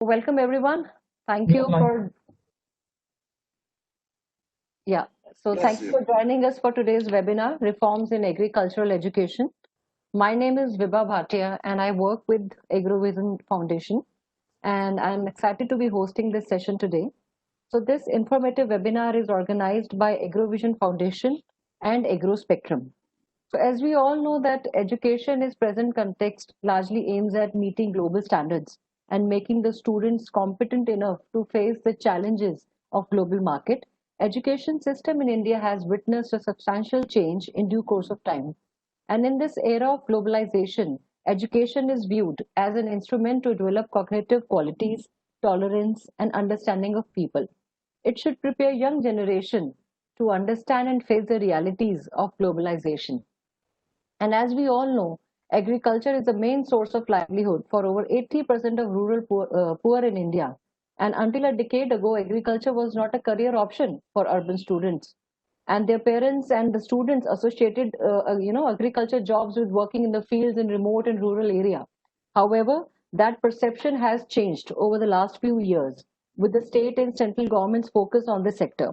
Welcome everyone. Thank Yes, you ma'am. for yeah. Thank Yes, you yes. for joining us for today's webinar, Reforms in Agricultural Education. My name is Vibha Bhatia and I work with AgroVision Foundation, and I'm excited to be hosting this session today. So this informative webinar is organized by AgroVision Foundation and Agro Spectrum. So as we all know that education is present context largely aims at meeting global standards and making the students competent enough to face the challenges of global market. Education system in India has witnessed a substantial change in due course of time. And in this era of globalization, education is viewed as an instrument to develop cognitive qualities, tolerance, and understanding of people. It should prepare young generation to understand and face the realities of globalization. And as we all know, agriculture is the main source of livelihood for over 80% of rural poor in India. And until a decade ago, agriculture was not a career option for urban students. And their parents and the students associated, agriculture jobs with working in the fields in remote and rural area. However, that perception has changed over the last few years with the state and central government's focus on this sector.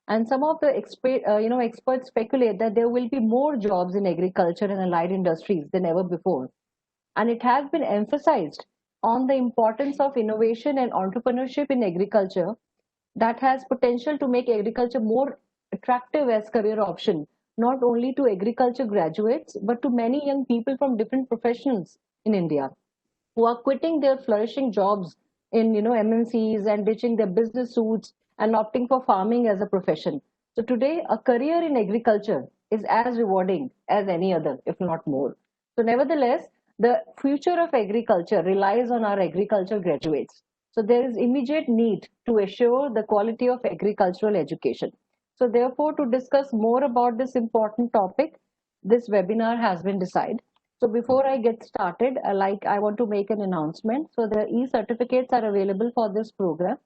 And some of the experts speculate that there will be more jobs in agriculture and allied industries than ever before. And it has been emphasized on the importance of innovation and entrepreneurship in agriculture that has potential to make agriculture more attractive as career option, not only to agriculture graduates, but to many young people from different professions in India who are quitting their flourishing jobs in MNCs and ditching their business suits and opting for farming as a profession. So today, a career in agriculture is as rewarding as any other, if not more. So nevertheless, the future of agriculture relies on our agriculture graduates. So there is immediate need to assure the quality of agricultural education. So therefore, to discuss more about this important topic, this webinar has been decided. So before I get started, I want to make an announcement. So the e-certificates are available for this program,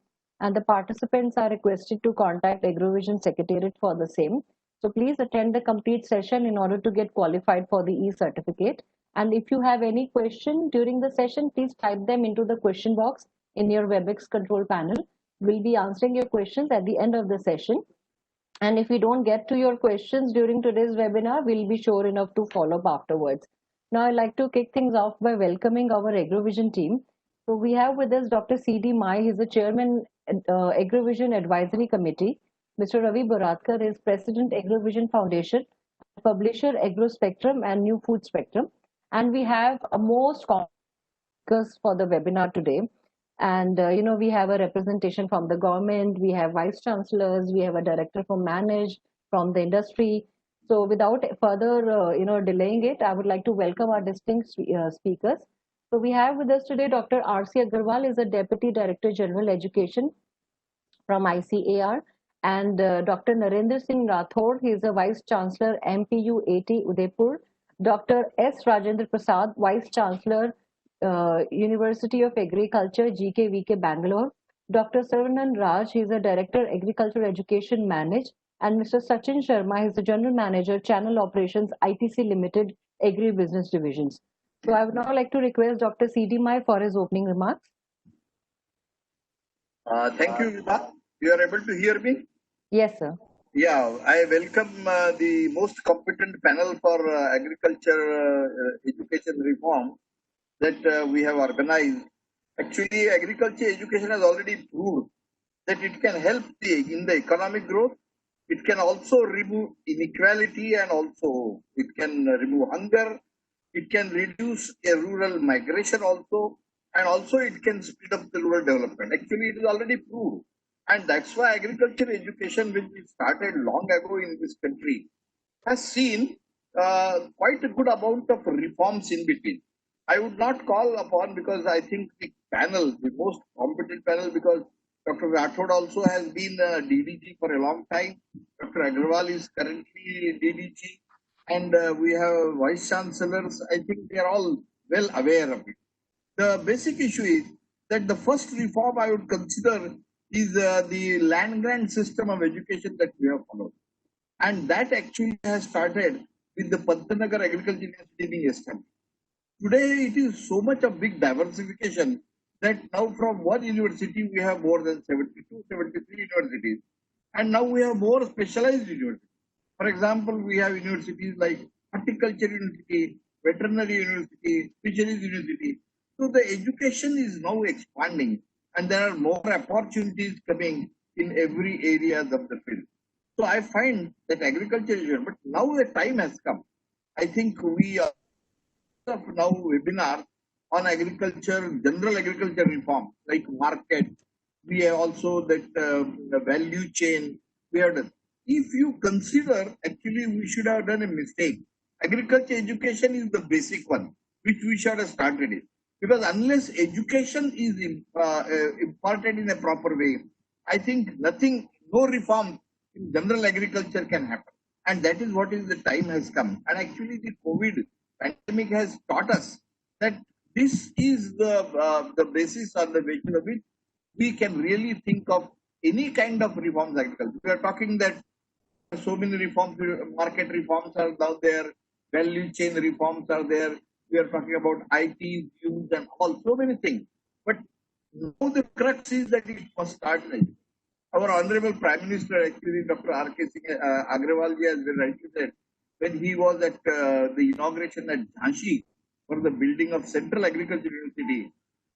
and the participants are requested to contact AgroVision Secretariat for the same. So please attend the complete session in order to get qualified for the e-certificate. And if you have any question during the session, please type them into the question box in your WebEx control panel. We'll be answering your questions at the end of the session. And if we don't get to your questions during today's webinar, we'll be sure enough to follow up afterwards. Now, I'd like to kick things off by welcoming our AgroVision team. So we have with us Dr. C.D. Mai. He's the chairman, AgroVision Advisory Committee. Mr. Ravi Boratkar is president, AgroVision Foundation, publisher, Agro Spectrum and New Food Spectrum. And we have a most speakers for the webinar today. And we have a representation from the government, we have vice chancellors, we have a director from manage from the industry. So without further delaying it, I would like to welcome our distinct speakers. So we have with us today Dr. R.C. Agarwal is a Deputy Director General Education from ICAR, and Dr. Narendra Singh Rathod, he is a Vice Chancellor MPU 80 Udaipur. Dr. S. Rajendra Prasad, Vice Chancellor University of Agriculture, GKVK Bangalore. Dr. Saravanan Raj, he is a Director Agricultural Education Manage. And Mr. Sachin Sharma, he is the General Manager Channel Operations ITC Limited Agri Business Divisions. So I would now like to request Dr. C.D. Mai for his opening remarks. Thank you, Vibha. You are able to hear me? Yes, sir. Yeah, I welcome the most competent panel for agriculture education reform that we have organized. Actually, agriculture education has already proved that it can help in the economic growth. It can also remove inequality and also it can remove hunger. It can reduce a rural migration also, and also it can speed up the rural development. Actually, it is already proved. And that's why agriculture education, which we started long ago in this country, has seen quite a good amount of reforms in between. I would not call upon because I think the panel, the most competent panel, because Dr. Rathod also has been DDG for a long time. Dr. Agarwal is currently DDG, and we have vice chancellors. I think they are all well aware of it. The basic issue is that the first reform I would consider is the land grant system of education that we have followed. And that actually has started with the Pantanagar Agriculture University being established. Today, it is so much of big diversification that now from one university we have more than 72, 73 universities. And now we have more specialized universities. For example, we have universities like horticulture university, veterinary university, fisheries university. So the education is now expanding and there are more opportunities coming in every area of the field. So I find that agriculture is here, but now the time has come. I think we are now webinars on agriculture, general agriculture reform, like market. We have also that the value chain. We have done. If you consider, actually, we should have done a mistake. Agriculture education is the basic one, which we should have started it. Because unless education is imparted in a proper way, I think nothing, no reform in general agriculture can happen. And that is what is the time has come. And actually, the COVID pandemic has taught us that this is the basis on the basis of which we can really think of any kind of reforms agriculture. We are talking that so many reforms, market reforms are now there, value chain reforms are there. We are talking about IT use and all so many things. But now the crux is that it must start. Our Honorable Prime Minister, actually, Dr. R.K. Agrawal ji has been rightly said, when he was at the inauguration at Jhansi for the building of Central Agriculture University,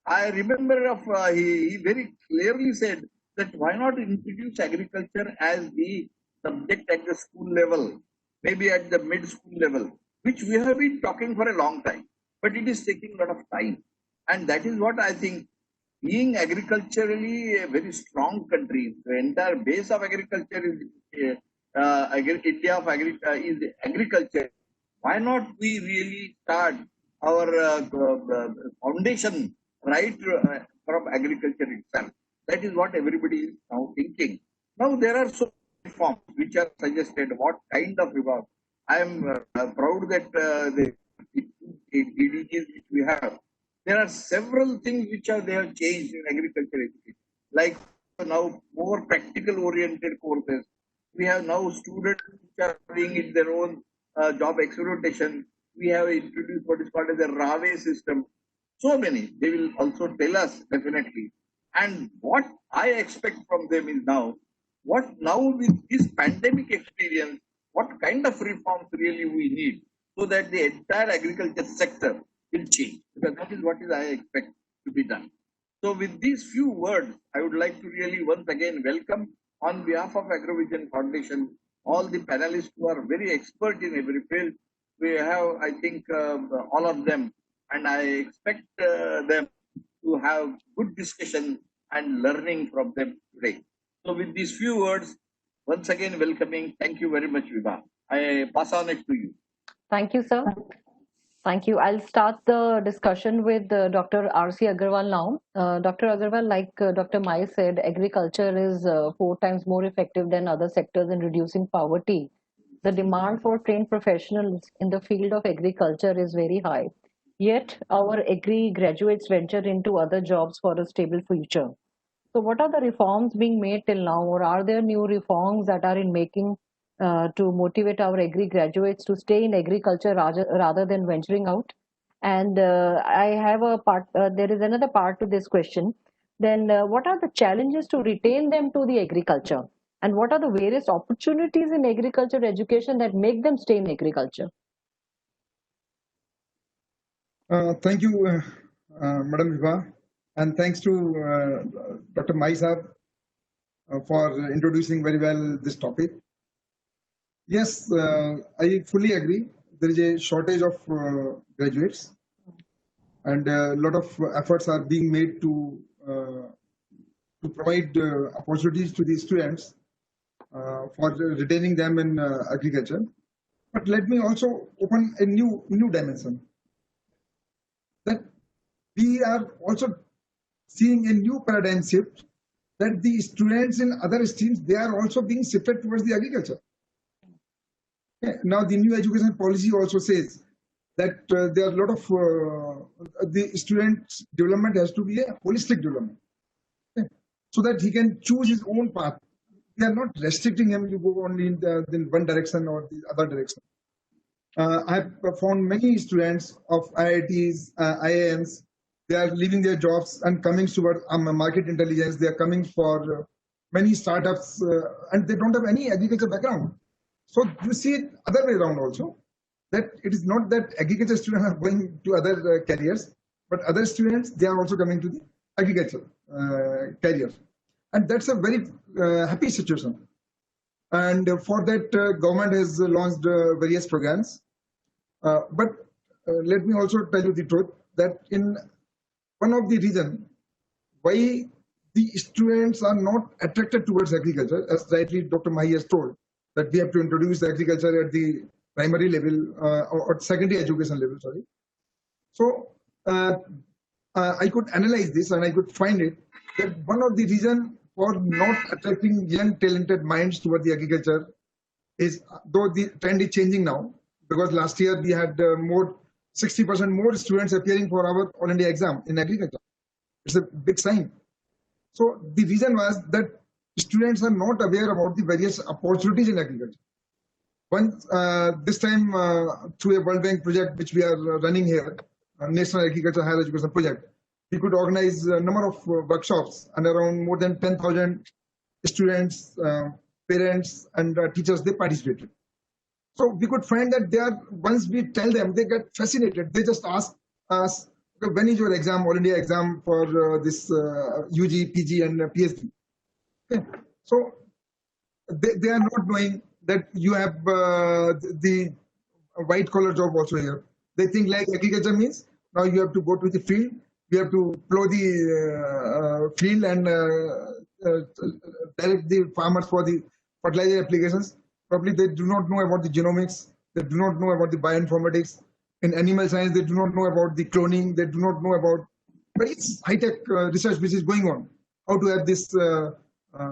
I remember he very clearly said that why not introduce agriculture as the subject at the school level, maybe at the mid school level, which we have been talking for a long time, but it is taking a lot of time. And that is what I think, being agriculturally a very strong country, the entire base of agriculture is India of is agriculture. Why not we really start our foundation right from agriculture itself? That is what everybody is now thinking. Now there are so many reforms which are suggested. What kind of reform? I am proud that the DDGs which we have, there are several things which are they have changed in agriculture education. Like now more practical oriented courses. We have now students which are doing it their own job exploitation. We have introduced what is called as the RAWE system. So many. They will also tell us definitely. And what I expect from them is now, what now with this pandemic experience, what kind of reforms really we need so that the entire agriculture sector will change. Because that is what is I expect to be done. So with these few words, I would like to really once again welcome on behalf of AgroVision Foundation all the panelists who are very expert in every field. We have, I think, all of them, and I expect them to have good discussion and learning from them today. So with these few words, once again welcoming, thank you very much, Vibha. I pass on it to you. Thank you, sir. Thank you. I'll start the discussion with Dr. R.C. Agrawal now. Dr. Agrawal, like Dr. Mai said, agriculture is 4 times more effective than other sectors in reducing poverty. The demand for trained professionals in the field of agriculture is very high. Yet, our agri graduates venture into other jobs for a stable future. So, what are the reforms being made till now, or are there new reforms that are in making to motivate our agri graduates to stay in agriculture rather than venturing out? And I have a part, there is another part to this question. Then, what are the challenges to retain them to the agriculture? And what are the various opportunities in agriculture education that make them stay in agriculture? Thank you, Madam Vibha, and thanks to Dr. Mai Saab for introducing very well this topic. Yes, I fully agree. There is a shortage of graduates, and a lot of efforts are being made to provide opportunities to these students for retaining them in agriculture. But let me also open a new dimension, that we are also seeing a new paradigm shift, that the students in other streams, they are also being shifted towards the agriculture. Now the new education policy also says that there are a lot of the student's development has to be a holistic development, so that he can choose his own path. They are not restricting him to go only in one direction or the other direction. I have found many students of IITs, IIMs, they are leaving their jobs and coming toward market intelligence. They are coming for many startups and they don't have any agriculture background. So you see it other way around also, that it is not that agriculture students are going to other careers, but other students, they are also coming to the agriculture career. And that's a very happy situation. And for that, government has launched various programs. But let me also tell you the truth that in one of the reasons why the students are not attracted towards agriculture, as rightly Dr. Mahi has told, that we have to introduce agriculture at the primary level or secondary education level, sorry. So I could analyze this and I could find it that one of the reasons for not attracting young talented minds toward the agriculture is, though the trend is changing now, because last year we had 60% more students appearing for our All India exam in agriculture. It's a big sign. So the reason was that students are not aware about the various opportunities in agriculture. Once this time through a World Bank project which we are running here, National Agriculture Higher Education Project, we could organize a number of workshops and around more than 10,000 students, parents and teachers, they participated. So we could find that they are, once we tell them, they get fascinated. They just ask us, when is your exam, All India exam for this UG, PG and PhD? Okay. So they are not knowing that you have the white collar job also here. They think like agriculture means now you have to go to the field, you have to plow the field and direct the farmers for the fertilizer applications. Probably they do not know about the genomics, they do not know about the bioinformatics. In animal science, they do not know about the cloning, they do not know about very high-tech research which is going on. How to have this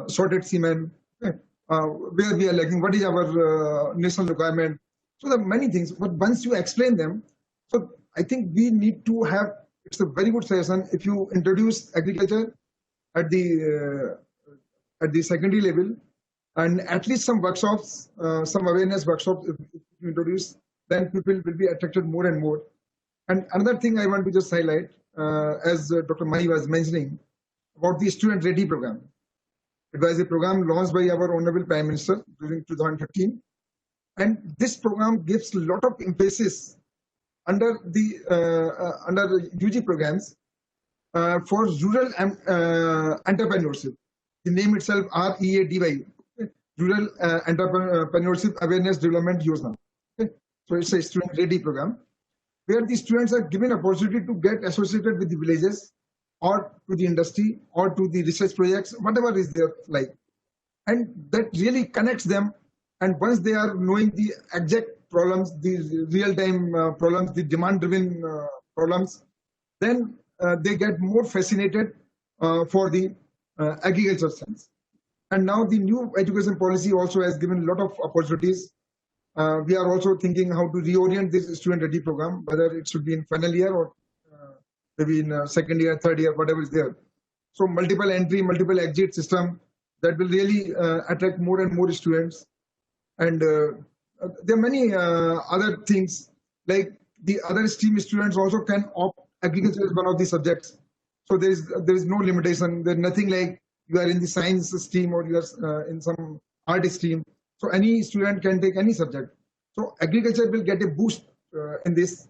sorted semen, where we are lacking, what is our national requirement. So there are many things, but once you explain them, so I think we need to have, it's a very good suggestion, if you introduce agriculture at the secondary level, and at least some workshops, some awareness workshops, if you introduce, then people will be attracted more and more. And another thing I want to just highlight, as Dr. Mahi was mentioning, about the Student Ready program. It was a program launched by our Honorable Prime Minister during 2015. And this program gives a lot of emphasis under the under UG programs for rural entrepreneurship. The name itself, READY, Rural Entrepreneurship Awareness Development Yojana. Okay. So it's a student ready program where the students are given opportunity to get associated with the villages or to the industry or to the research projects, whatever is there like. And that really connects them. And once they are knowing the exact problems, the real-time problems, the demand-driven problems, then they get more fascinated for the agriculture science. And now the new education policy also has given a lot of opportunities. We are also thinking how to reorient this student ready program, whether it should be in final year or maybe in second year, third year, whatever is there. So multiple entry, multiple exit system that will really attract more and more students. And there are many other things, like the other stream students also can opt agriculture as one of the subjects. So there is no limitation. There's nothing like you are in the science stream or you are in some art stream. So any student can take any subject. So agriculture will get a boost in this,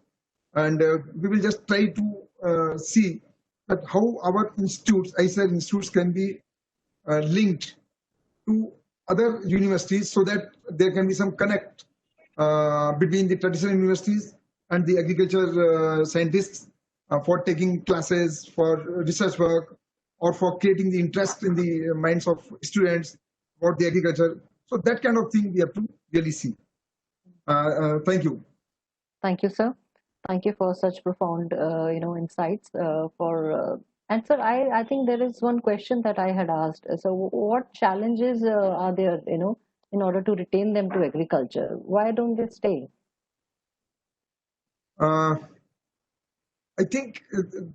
and we will just try to see that how our institutes, I said institutes, can be linked to other universities so that there can be some connect between the traditional universities and the agriculture scientists for taking classes, for research work, or for creating the interest in the minds of students about the agriculture. So that kind of thing we have to really see. Thank you. Thank you, sir. Thank you for such profound, insights. And sir, I think there is one question that I had asked. So, what challenges are there, in order to retain them to agriculture? Why don't they stay? I think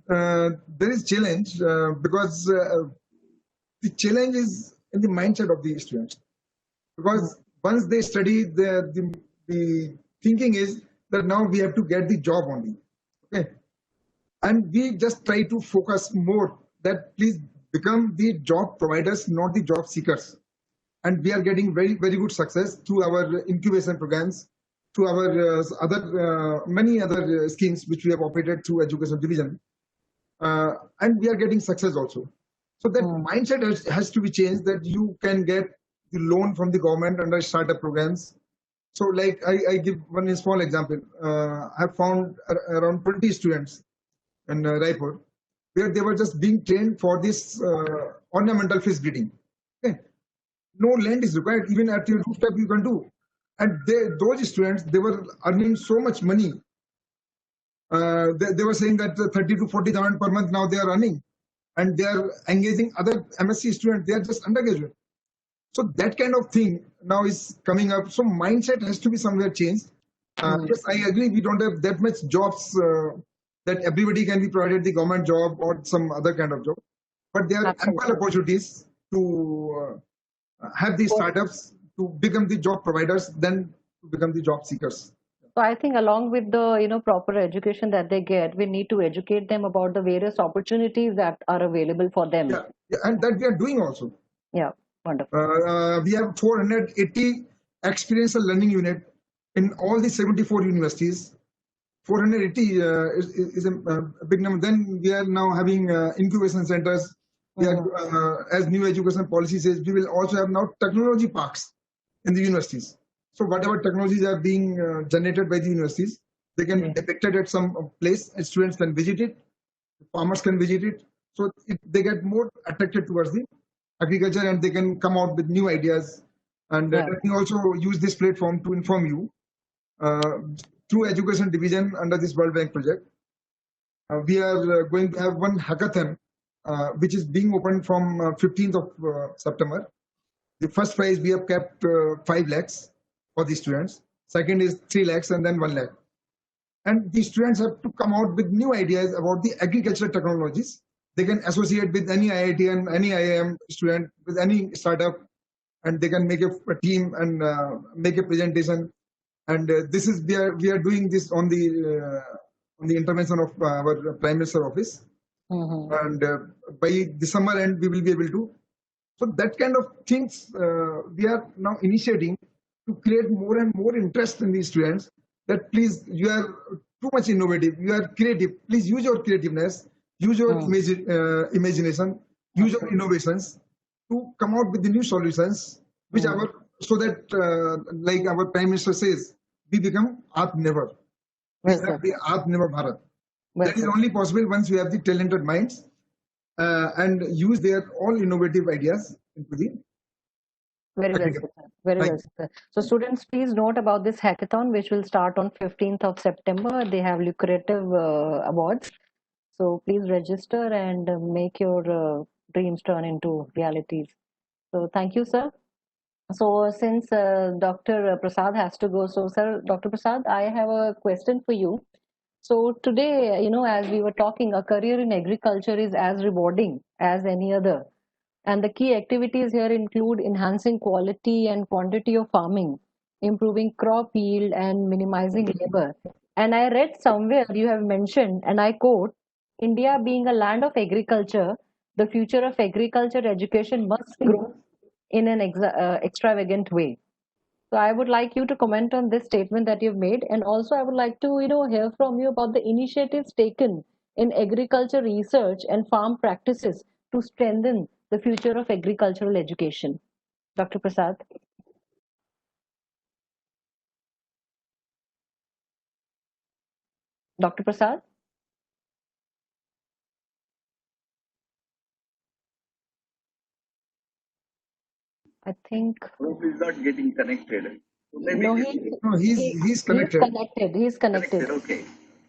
there is challenge because the challenge is in the mindset of the students. Because once they study, the thinking is that now we have to get the job only. Okay, and we just try to focus more that please become the job providers, not the job seekers. And we are getting very good success through our incubation programs, through our many other schemes which we have operated through education division, and we are getting success also. So that mindset has to be changed, that you can get the loan from the government under startup programs. So like I give one small example. I found around 20 students in Raipur, where they were just being trained for this ornamental fish breeding. Okay. No land is required, even at your rooftop you can do. And those students, they were earning so much money. They were saying that 30 to 40,000 per month now they are earning, and they are engaging other MSc students. They are just undergraduate. So that kind of thing now is coming up. So mindset has to be somewhere changed. Yes, I agree. We don't have that much jobs that everybody can be provided the government job or some other kind of job, but there are ample opportunities to have these startups to become the job providers, then to become the job seekers. So I think along with the proper education that they get, we need to educate them about the various opportunities that are available for them. Yeah, and that we are doing also. Yeah, wonderful. We have 480 experiential learning unit in all the 74 universities. 480 is a big number. Then we are now having incubation centers. We are, as new education policy says, we will also have now technology parks in the universities. So whatever technologies are being generated by the universities, they can be depicted at some place, and students can visit it, farmers can visit it. So they get more attracted towards the agriculture, and they can come out with new ideas. And let me also use this platform to inform you. Through education division under this World Bank project, we are going to have one hackathon, which is being opened from 15th of September. The first prize we have kept 5 lakhs for the students. Second is 3 lakhs, and then 1 lakh. And the students have to come out with new ideas about the agricultural technologies. They can associate with any IIT and any IIM student, with any startup, and they can make a team and make a presentation. And this is we are doing this on the intervention of our Prime Minister office. And by December end we will be able to. So that kind of things we are now initiating to create more and more interest in these students. That please, you are too much innovative, you are creative. Please use your creativeness, use your imagination, use your innovations to come out with the new solutions, which so that like our Prime Minister says, we become Atmanirbhar. We have the Atmanirbhar Bharat. That is only possible once we have the talented minds and use their all innovative ideas into the. Very well, sir. Very well, sir. So students, please note about this hackathon, which will start on 15th of September. They have lucrative awards. So please register and make your dreams turn into realities. So thank you, sir. So since Dr. Prasad has to go, so sir, Dr. Prasad, I have a question for you. So today, as we were talking, a career in agriculture is as rewarding as any other. And the key activities here include enhancing quality and quantity of farming, improving crop yield, and minimizing labor. And I read somewhere you have mentioned, and I quote, India being a land of agriculture, the future of agriculture education must grow in an extravagant way. So I would like you to comment on this statement that you've made, and also I would like to hear from you about the initiatives taken in agriculture research and farm practices to strengthen the future of agricultural education. Dr. Prasad. Dr. Prasad? I think Probably is not getting connected. So maybe no, he's connected. He's connected. Okay.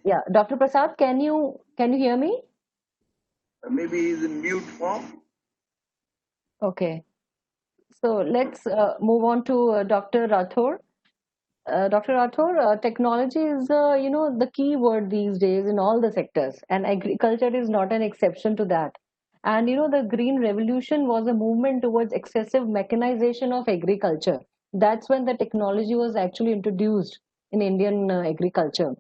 Yeah, Dr. Prasad, can you hear me? Maybe he's in mute form. Okay. So let's move on to Dr. Rathore. Dr. Rathore, technology is the key word these days in all the sectors, and agriculture is not an exception to that. And the Green Revolution was a movement towards excessive mechanization of agriculture. That's when the technology was actually introduced in Indian agriculture.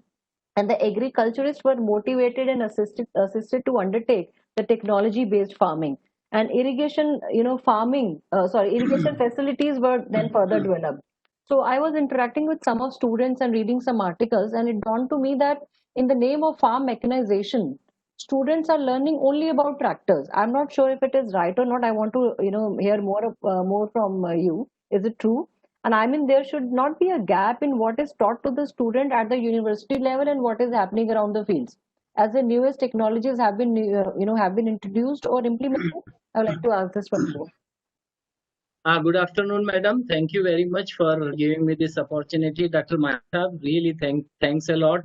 and the agriculturists were motivated and assisted to undertake the technology based farming, and irrigation irrigation facilities were then further developed. So I was interacting with some of students and reading some articles, and it dawned to me that in the name of farm mechanization, students are learning only about tractors. I'm not sure if it is right or not. I want to hear more from you. Is it true? And I mean, there should not be a gap in what is taught to the student at the university level and what is happening around the fields. As the newest technologies have been, have been introduced or implemented, I would like to ask this from you. Good afternoon, madam. Thank you very much for giving me this opportunity. Dr. Mahtab, really thanks a lot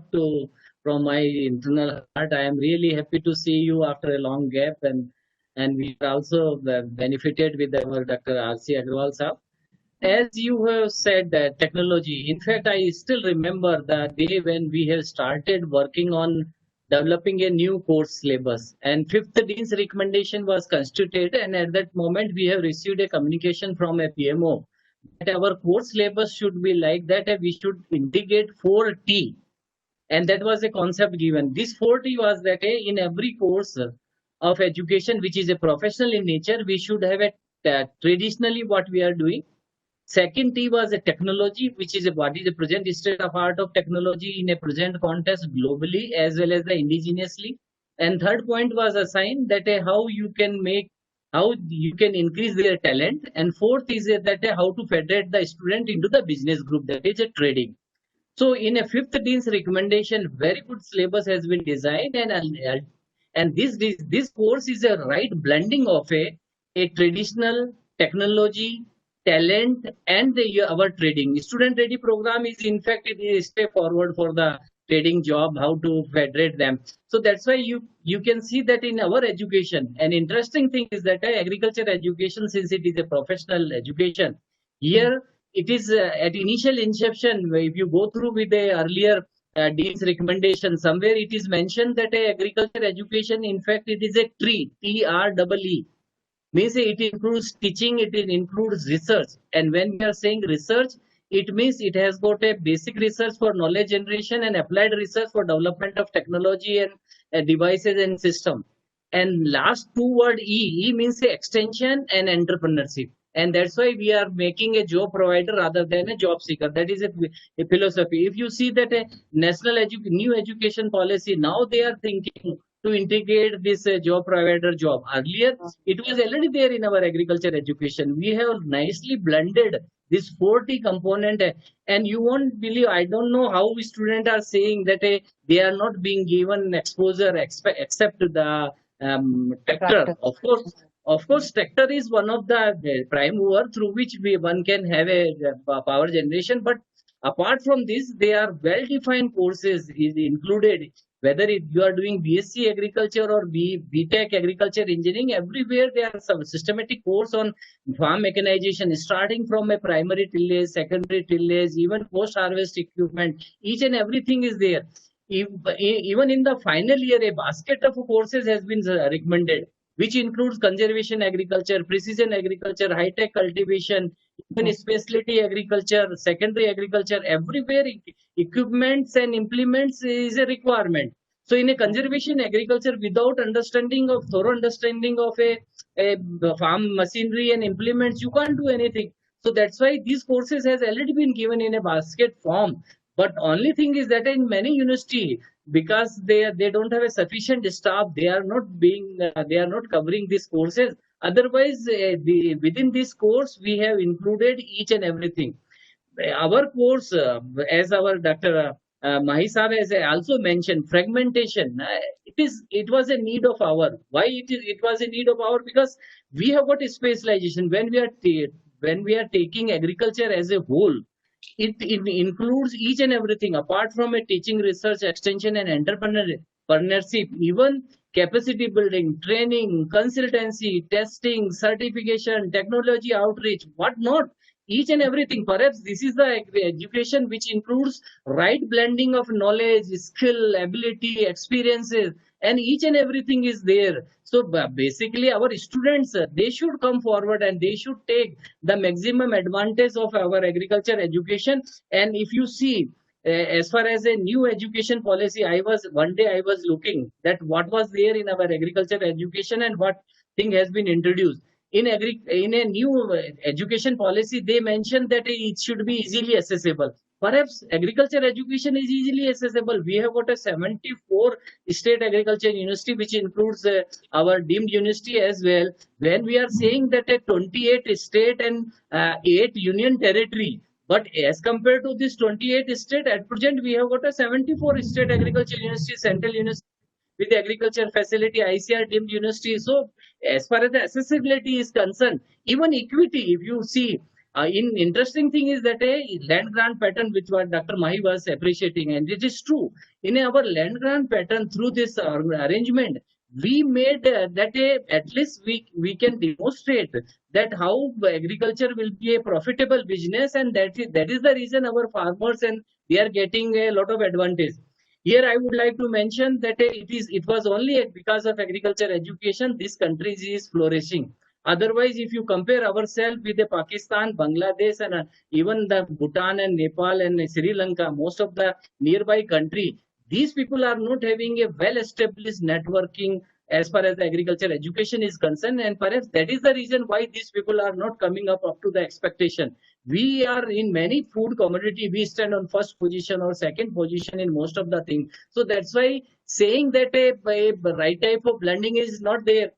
from my internal heart. I am really happy to see you after a long gap, and we are also benefited with our Dr. R.C. Agrawal sir. As you have said that technology, in fact, I still remember the day when we have started working on developing a new course syllabus, and fifth dean's recommendation was constituted, and at that moment we have received a communication from a PMO that our course syllabus should be like that, and we should integrate 4T, and that was a concept given. This 4T was that in every course of education which is a professional in nature, we should have a traditionally what we are doing. Second T was a technology, which is what is the present state of art of technology in a present context globally as well as the indigenously. And third point was assigned that how you can increase their talent. And fourth is that how to federate the student into the business group, that is a trading. So in a fifth dean's recommendation, very good syllabus has been designed, and this course is a right blending of a traditional technology, talent, and our trading. Student ready program is in fact it is a step forward for the trading job, how to federate them. So that's why you can see that in our education. An interesting thing is that agriculture education, since it is a professional education, here it is at initial inception. If you go through with the earlier dean's recommendation, somewhere it is mentioned that agriculture education, in fact, it is a tree, TREE. Means it includes teaching, it includes research. And when we are saying research, it means it has got a basic research for knowledge generation and applied research for development of technology and devices and system. And last two word E means extension and entrepreneurship. And that's why we are making a job provider rather than a job seeker. That is a philosophy. If you see that a new education policy, now they are thinking to integrate this job provider job. Earlier, it was already there in our agriculture education. We have nicely blended this 4T component, and you won't believe, I don't know how students are saying that they are not being given exposure except the tractor. Of course, tractor is one of the prime mover through which one can have a power generation. But apart from this, there are well-defined courses is included. Whether you are doing BSc agriculture or BTech agriculture engineering, everywhere there are some systematic course on farm mechanization, starting from a primary tillage, secondary tillage, even post-harvest equipment. Each and everything is there. Even in the final year, a basket of courses has been recommended, which includes conservation agriculture, precision agriculture, high-tech cultivation, even specialty agriculture, secondary agriculture. Everywhere equipments and implements is a requirement. So in a conservation agriculture, without thorough understanding of a farm machinery and implements, you can't do anything. So that's why these courses has already been given in a basket form. But only thing is that in many university, because they don't have a sufficient staff, they are not covering these courses. Otherwise, within this course, we have included each and everything. Our course, as our Dr. Mahi Saab has also mentioned, fragmentation. It was a need of our. Why it was a need of our? Because we have got a specialization. When we are taking agriculture as a whole, it includes each and everything apart from a teaching, research, extension, and entrepreneurship, even capacity building, training, consultancy, testing, certification, technology outreach, what not. Each and everything. Perhaps this is the education which includes right blending of knowledge, skill, ability, experiences, and each and everything is there. So basically, our students, they should come forward and they should take the maximum advantage of our agriculture education. And if you see, as far as a new education policy, one day I was looking that what was there in our agriculture education and what thing has been introduced. In a new education policy, they mentioned that it should be easily accessible. Perhaps agriculture education is easily accessible. We have got a 74 state agriculture university, which includes our deemed university as well. When we are saying that a 28 state and 8 union territory, but as compared to this 28 state, at present we have got a 74 state agriculture university, central university with agriculture facility, ICR deemed university. So as far as the accessibility is concerned, even equity, if you see, in interesting thing is that a land grant pattern, which what Dr. Mahi was appreciating, and it is true. In our land grant pattern, through this arrangement, we made that at least we can demonstrate that how agriculture will be a profitable business, and that is the reason our farmers and they are getting a lot of advantage. Here I would like to mention that it was only because of agriculture education this country is flourishing. Otherwise, if you compare ourselves with the Pakistan, Bangladesh, and even the Bhutan and Nepal and Sri Lanka, most of the nearby country, these people are not having a well-established networking as far as the agriculture education is concerned, and perhaps that is the reason why these people are not coming up to the expectation. We are in many food commodity, we stand on first position or second position in most of the things. So that's why saying that a right type of blending is not there.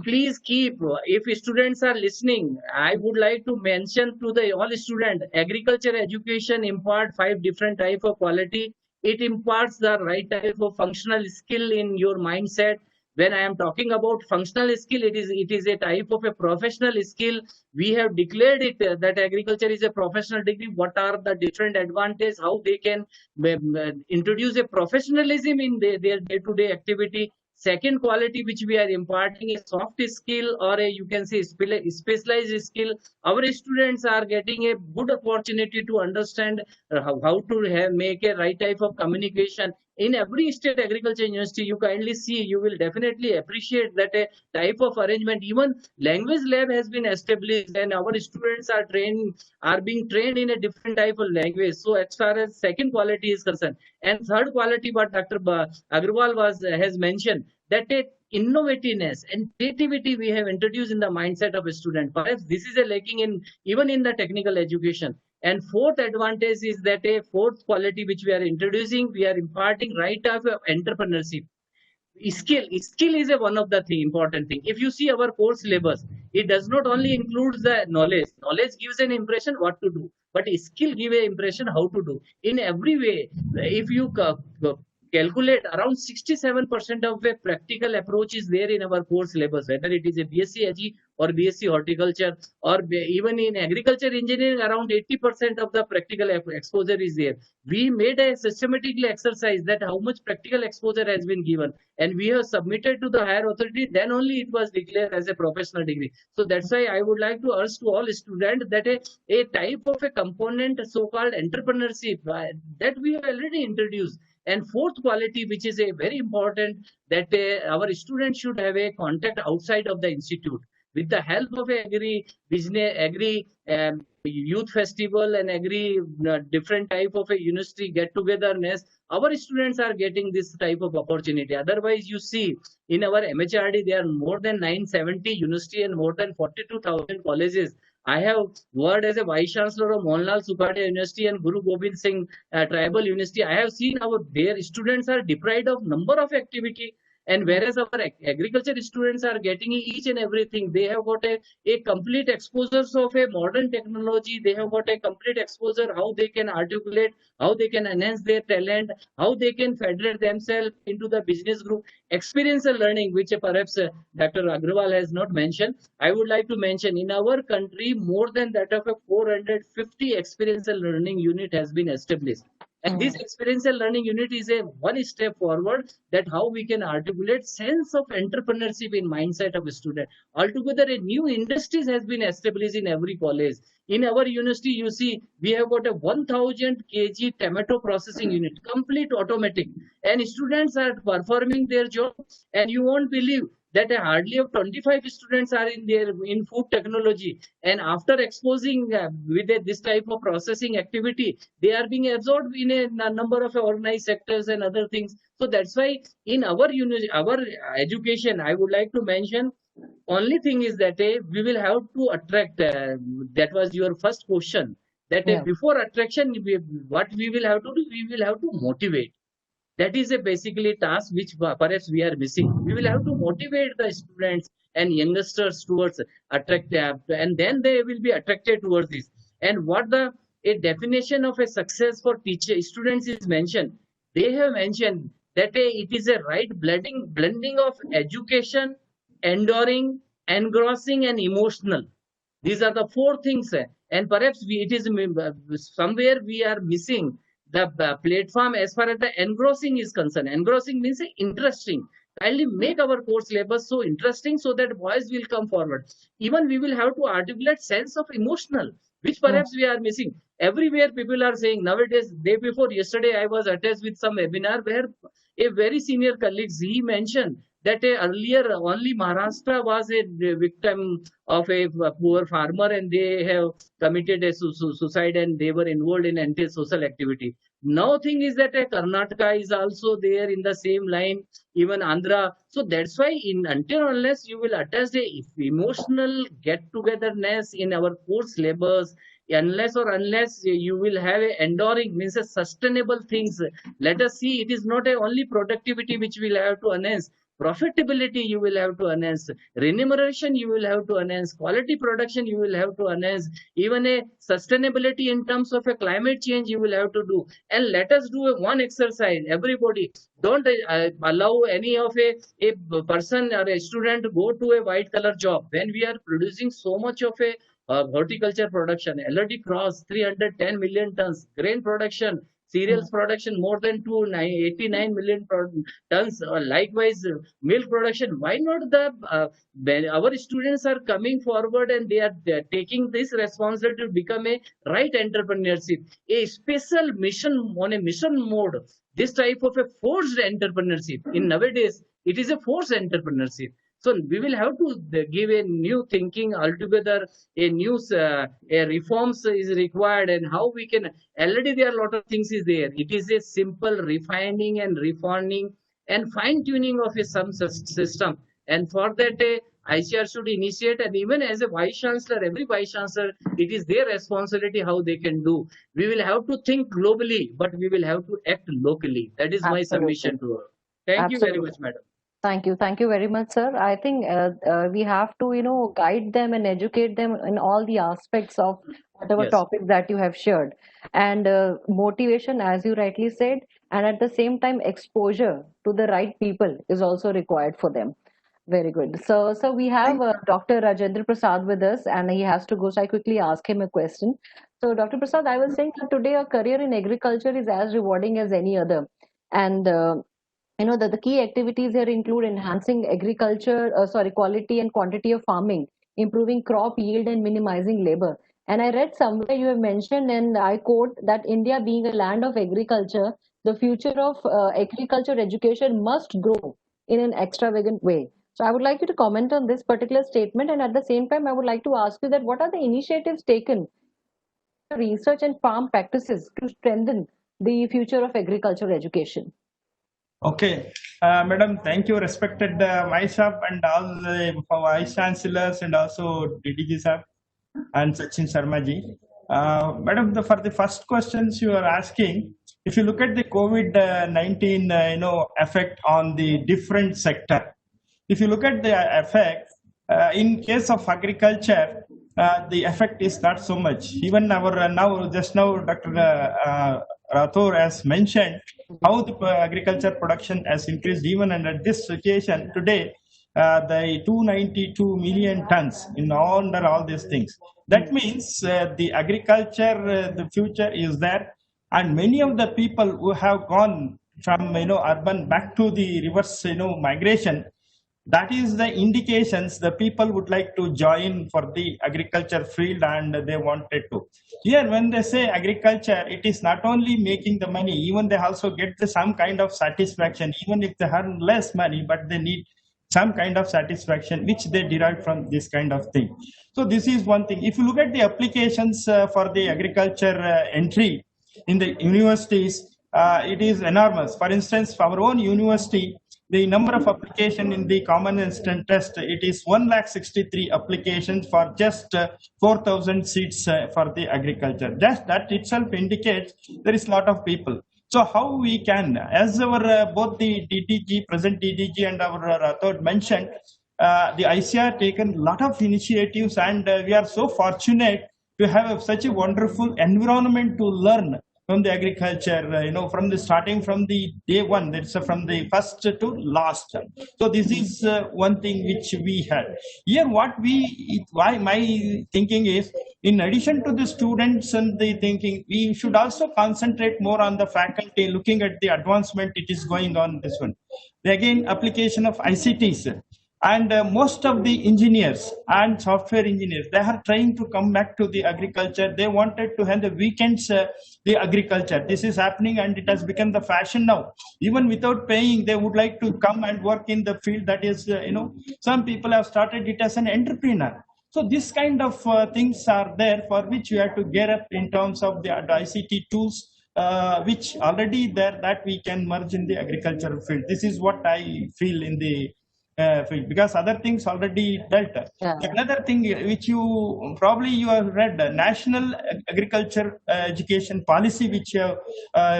Please keep, if students are listening, I would like to mention to the all students, agriculture education impart 5 different type of quality. It imparts the right type of functional skill in your mindset. When I am talking about functional skill, it is a type of a professional skill. We have declared it that agriculture is a professional degree. What are the different advantages? How they can introduce a professionalism in their day-to-day activity. Second quality which we are imparting is soft skill, or you can say specialized skill. Our students are getting a good opportunity to understand how to make a right type of communication. In every state agriculture university, you kindly see, you will definitely appreciate that a type of arrangement. Even language lab has been established, and our students are being trained in a different type of language. So as far as second quality is concerned, and third quality, what Dr. Agrawal has mentioned, that a innovativeness and creativity we have introduced in the mindset of a student. Perhaps this is a lacking in even in the technical education. And fourth advantage is that a fourth quality which we are introducing, we are imparting right type of entrepreneurship. Skill is one of the important thing. If you see our course syllabus, it does not only include the knowledge gives an impression what to do, but skill give an impression how to do in every way. If you calculate, around 67% of a practical approach is there in our course syllabus, whether it is a BSc Ag or BSc Horticulture, or even in agriculture engineering, around 80% of the practical exposure is there. We made a systematically exercise that how much practical exposure has been given, and we have submitted to the higher authority, then only it was declared as a professional degree. So that's why I would like to urge to all students that a type of a component, so-called entrepreneurship, that we have already introduced. And fourth quality, which is a very important, that our students should have a contact outside of the institute. With the help of agri business, agri youth festival, and agri different type of a university get-togetherness, our students are getting this type of opportunity. Otherwise, you see, in our MHRD, there are more than 970 university and more than 42,000 colleges. I have worked as a Vice Chancellor of Mohanlal Sukhade University and Guru Gobind Singh Tribal University. I have seen their students are deprived of number of activity, and whereas our agriculture students are getting each and everything, they have got a complete exposure of a modern technology. They have got a complete exposure how they can articulate, how they can enhance their talent, how they can federate themselves into the business group. Experiential learning, which perhaps Dr. Agrawal has not mentioned, I would like to mention, in our country, more than that of a 450 experiential learning unit has been established. And this experiential learning unit is a one step forward, that how we can articulate sense of entrepreneurship in mindset of a student. Altogether, a new industries has been established in every college. In our university, you see, we have got a 1000 kg tomato processing unit, complete automatic, and students are performing their job. And you won't believe, that hardly of 25 students are in food technology, and after exposing with this type of processing activity, they are being absorbed in a number of organized sectors and other things. So that's why in our education, I would like to mention, only thing is that we will have to attract. That was your first question. That Yeah. before attraction, what we will have to do, we will have to motivate. That is a basically task which perhaps we are missing. We will have to motivate the students and youngsters towards attract, and then they will be attracted towards this. And what the a definition of a success for teacher students is mentioned. They have mentioned that it is a right blending of education, enduring, engrossing, and emotional. These are the four things, and perhaps it is somewhere we are missing the platform as far as the engrossing is concerned. Engrossing means interesting. Kindly make our course syllabus so interesting so that boys will come forward. Even we will have to articulate sense of emotional, which Mm. perhaps we are missing. Everywhere people are saying nowadays. Day before yesterday, I was attached with some webinar where a very senior colleague, he mentioned that earlier only Maharashtra was a victim of a poor farmer, and they have committed a suicide, and they were involved in anti-social activity. Now thing is that Karnataka is also there in the same line, even Andhra. So that's why until unless you will attach the emotional get-togetherness in our course syllabus, unless you will have a enduring, means a sustainable things. Let us see, it is not a only productivity which will have to enhance. Profitability you will have to enhance, remuneration you will have to enhance, quality production you will have to enhance, even a sustainability in terms of a climate change you will have to do. And let us do one exercise, everybody. Don't allow any of a person or a student to go to a white collar job when we are producing so much of a horticulture production. LRD cross 310 million tons, grain production, cereals production more than 289 million tons. Likewise, milk production. Why not when our students are coming forward and they are taking this responsibility to become a right entrepreneurship, a special mission on a mission mode. This type of a forced entrepreneurship in nowadays, it is a forced entrepreneurship. So we will have to give a new thinking altogether. A new a reforms is required, and how we can. Already there are a lot of things is there. It is a simple refining and refining and fine tuning of a some system. And for that, ICR should initiate, and even as a vice chancellor, every vice chancellor, it is their responsibility how they can do. We will have to think globally, but we will have to act locally. That is my Absolutely. submission to her. Thank you very much, madam. Thank you. Thank you very much, sir. I think we have to, guide them and educate them in all the aspects of whatever Yes. topics that you have shared. And motivation, as you rightly said, and at the same time, exposure to the right people is also required for them. Very good. So we have Dr. Rajendra Prasad with us, and he has to go. So I quickly ask him a question. So, Dr. Prasad, I was saying that today a career in agriculture is as rewarding as any other. And that the key activities here include enhancing quality and quantity of farming, improving crop yield and minimizing labor. And I read somewhere you have mentioned, and I quote, that India being a land of agriculture, the future of agriculture education must grow in an extravagant way. So I would like you to comment on this particular statement, and at the same time I would like to ask you that what are the initiatives taken, research and farm practices to strengthen the future of agriculture education? Okay, Madam, thank you, respected myself and all the vice chancellors and also DDG sir and Sachin Sharma ji. Madam, for the first questions you are asking, if you look at the COVID-19, effect on the different sector, if you look at the effect, in case of agriculture, the effect is not so much. Even our just now, Dr. Rathore has mentioned how the agriculture production has increased even under this situation today. The 292 million tons in under all these things. That means the agriculture, the future is there, and many of the people who have gone from urban back to the reverse migration. That is the indications the people would like to join for the agriculture field and they wanted to. Here, when they say agriculture, it is not only making the money, even they also get some kind of satisfaction, even if they earn less money, but they need some kind of satisfaction which they derive from this kind of thing. So this is one thing. If you look at the applications for the agriculture entry in the universities, it is enormous. For instance, for our own university, the number of application in the common entrance test, it is 1,63,000 applications for just 4,000 seats for the agriculture. Just that itself indicates there is a lot of people. So how we can, as our both the DDG, present DDG and our Rathod mentioned, the ICR taken a lot of initiatives, and we are so fortunate to have such a wonderful environment to learn from the agriculture, from the starting from the day one, that's from the first to last. So this is one thing which we had. Here why my thinking is, in addition to the students and the thinking, we should also concentrate more on the faculty, looking at the advancement it is going on this one. Again, application of ICTs. And most of the engineers and software engineers, they are trying to come back to the agriculture. They wanted to have the weekends, the agriculture. This is happening and it has become the fashion now. Even without paying, they would like to come and work in the field. That is, some people have started it as an entrepreneur. So this kind of things are there for which you have to gear up in terms of the ICT tools, which already there that we can merge in the agricultural field. This is what I feel in the field, because other things already dealt. Yeah. Another thing which you have read, National Agriculture Education Policy, which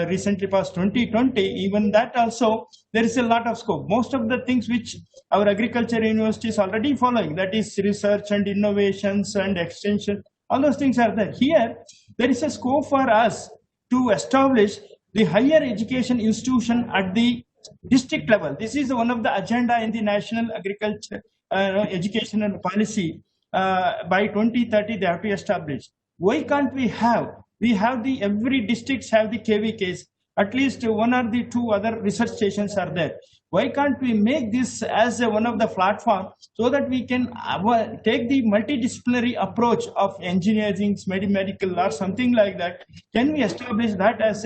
recently passed 2020, even that also there is a lot of scope. Most of the things which our agriculture university is already following, that is research and innovations and extension, all those things are there. Here, there is a scope for us to establish the higher education institution at the district level. This is one of the agenda in the National Agriculture Education and Policy. By 2030, they have to establish. Why can't we have the every districts have the KVKs? At least one or the two other research stations are there. Why can't we make this as one of the platform so that we can take the multidisciplinary approach of engineering, medical, or something like that? Can we establish that as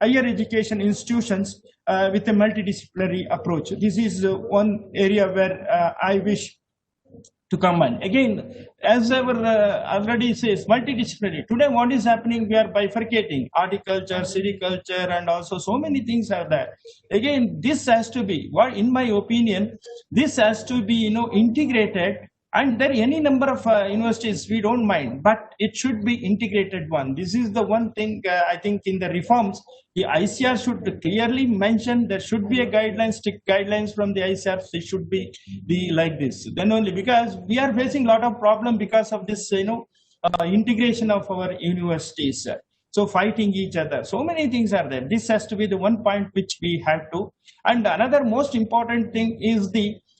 higher education institutions with a multidisciplinary approach? This is one area where I wish to come on. Again, as I already says, multidisciplinary. Today, what is happening? We are bifurcating horticulture, sericulture, and also so many things are there. Again, this has to be, in my opinion, this has to be integrated. And there are any number of universities, we don't mind, but it should be integrated one. This is the one thing I think in the reforms, the ICR should clearly mention there should be a guideline, strict guidelines from the ICR. They should be like this. Then only, because we are facing a lot of problem because of this, integration of our universities. So fighting each other. So many things are there. This has to be the one point which we have to. And another most important thing is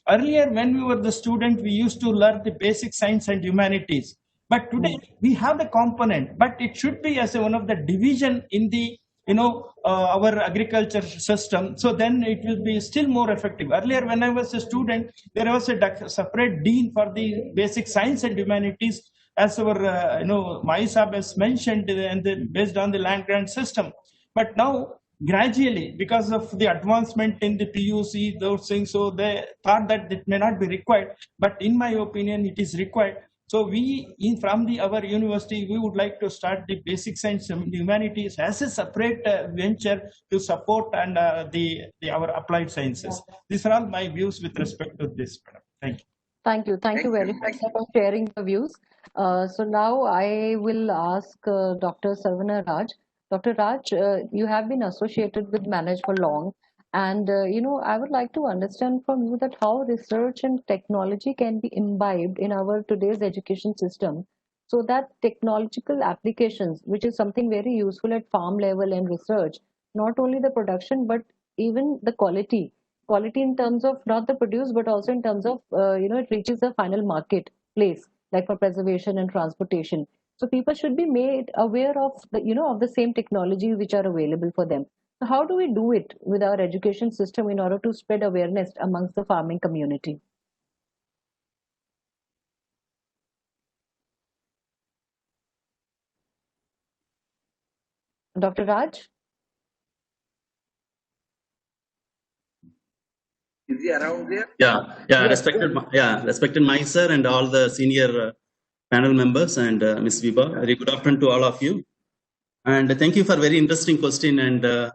earlier, when we were the student, we used to learn the basic science and humanities. But today, we have the component, but it should be as one of the division in the, our agriculture system. So then it will be still more effective. Earlier, when I was a student, there was a separate dean for the basic science and humanities, as our, Maisab has mentioned, and based on the land grant system. But now, gradually, because of the advancement in the PUC, those things, so they thought that it may not be required, but in my opinion, it is required. So from our university, we would like to start the basic science and humanities as a separate venture to support and our applied sciences. These are all my views with respect to this. Thank you. Thank you very much for sharing the views. So now I will ask Dr. Sarvana Raj. Dr. Raj, you have been associated with Manage for long, and I would like to understand from you that how research and technology can be imbibed in our today's education system, so that technological applications, which is something very useful at farm level and research, not only the production but even the quality in terms of not the produce but also in terms of it reaches the final market place, like for preservation and transportation. So people should be made aware of of the same technologies which are available for them. So how do we do it with our education system in order to spread awareness amongst the farming community? Dr. Raj? Is Is he around there? Yeah, Yes. respected my sir and all the senior panel members and Ms. Viva. Very good afternoon to all of you. And thank you for very interesting question. And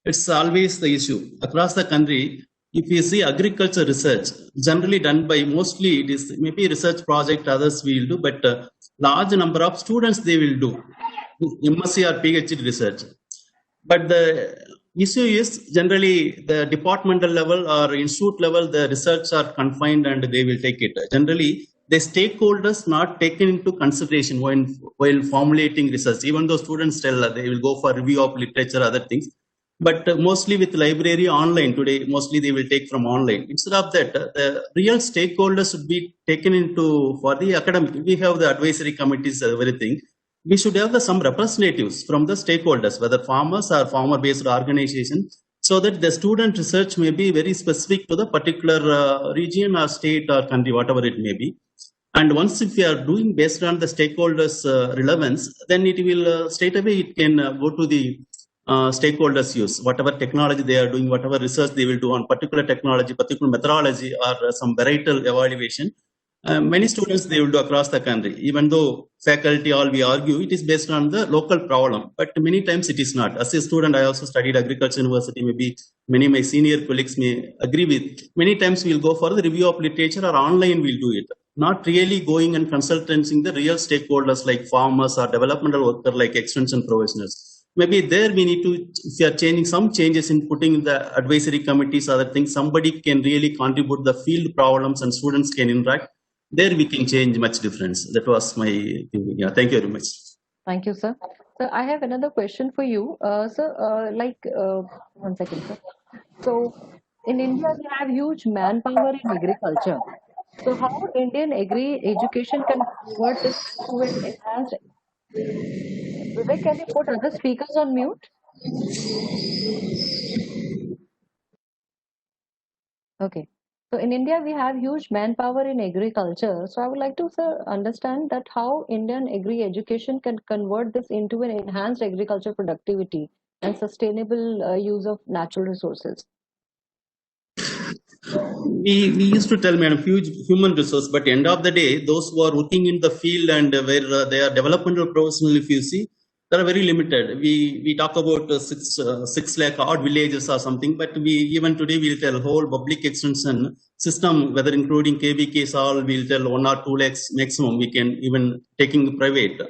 it's always the issue across the country. If you see agriculture research, generally done by mostly it is maybe research project others will do, but large number of students they will do MSc or PhD research. But the issue is generally the departmental level or institute level, the research are confined and they will take it. Generally, the stakeholders not taken into consideration while formulating research, even though students tell they will go for review of literature, other things. But mostly with library online today, mostly they will take from online. Instead of that, the real stakeholders should be taken into for the academic. We have the advisory committees, everything. We should have some representatives from the stakeholders, whether farmers or farmer-based organization, so that the student research may be very specific to the particular region or state or country, whatever it may be. And once if we are doing based on the stakeholders' relevance, then it will straight away it can go to the stakeholders use whatever technology they are doing, whatever research they will do on particular technology, particular methodology, or some varietal evaluation. Many students they will do across the country, even though faculty all we argue it is based on the local problem, but many times it is not. As a student, I also studied agriculture university. Maybe many of my senior colleagues may agree with. Many times we'll go for the review of literature or online we'll do it. Not really going and consulting the real stakeholders like farmers or developmental workers like extension professionals. Maybe there we need to, if you are changing some changes in putting the advisory committees, other things, somebody can really contribute the field problems and students can interact. There we can change much difference. That was my thinking. Yeah, thank you very much. Thank you, sir. So I have another question for you. Sir, one second, sir. So in India, we have huge manpower in agriculture. So how Indian agri education can convert this to an enhanced... Vivek, can you put other speakers on mute? Okay. So in India, we have huge manpower in agriculture. So I would like to, sir, understand that how Indian agri education can convert this into an enhanced agriculture productivity and sustainable use of natural resources. We used to tell, madam, huge human resource, but end of the day, those who are working in the field and where they are developmental professional, if you see, they are very limited. We talk about 6 lakh odd villages or something, but we even today we'll tell whole public extension system, whether including KVKs, all we'll tell 1 or 2 lakhs maximum. We can even taking private.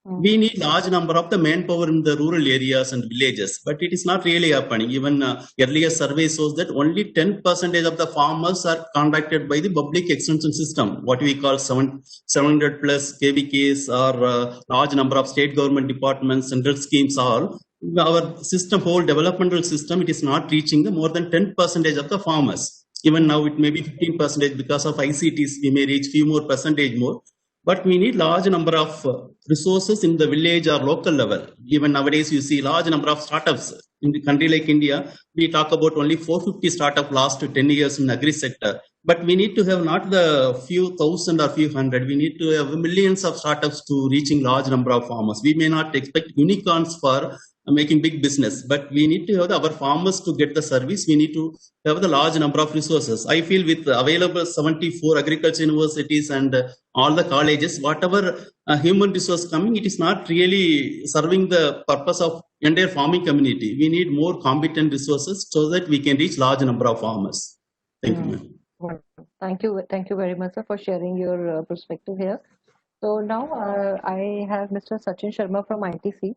We need large number of the manpower in the rural areas and villages, but it is not really happening. Even earlier survey shows that only 10% of the farmers are contacted by the public extension system, what we call 700 plus KVKs or large number of state government departments, central schemes. All our system, whole developmental system, it is not reaching the more than 10% of the farmers. Even now it may be 15% because of ICTs. We may reach few more percentage more. But we need large number of resources in the village or local level. Even nowadays, you see large number of startups in the country like India. We talk about only 450 startups last 10 years in Agri Sector. But we need to have not the few thousand or few hundred. We need to have millions of startups to reaching large number of farmers. We may not expect unicorns for making big business, but we need to have our farmers to get the service. We need to have the large number of resources. I feel with available 74 agriculture universities and all the colleges, whatever human resource coming, it is not really serving the purpose of entire farming community. We need more competent resources so that we can reach large number of farmers. Thank you. Thank you very much, sir, for sharing your perspective here. So now I have Mr. Sachin Sharma from ITC.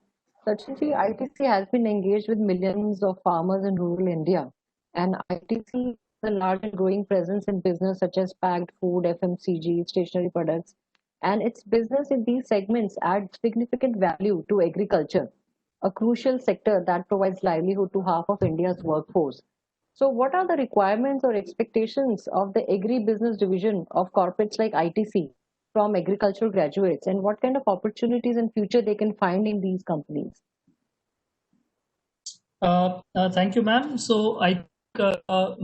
Sachin, ITC has been engaged with millions of farmers in rural India, and ITC has a large and growing presence in business such as packed food, FMCG, stationery products, and its business in these segments adds significant value to agriculture, a crucial sector that provides livelihood to half of India's workforce. So what are the requirements or expectations of the agri-business division of corporates like ITC from agricultural graduates, and what kind of opportunities in future they can find in these companies? Thank you, ma'am. So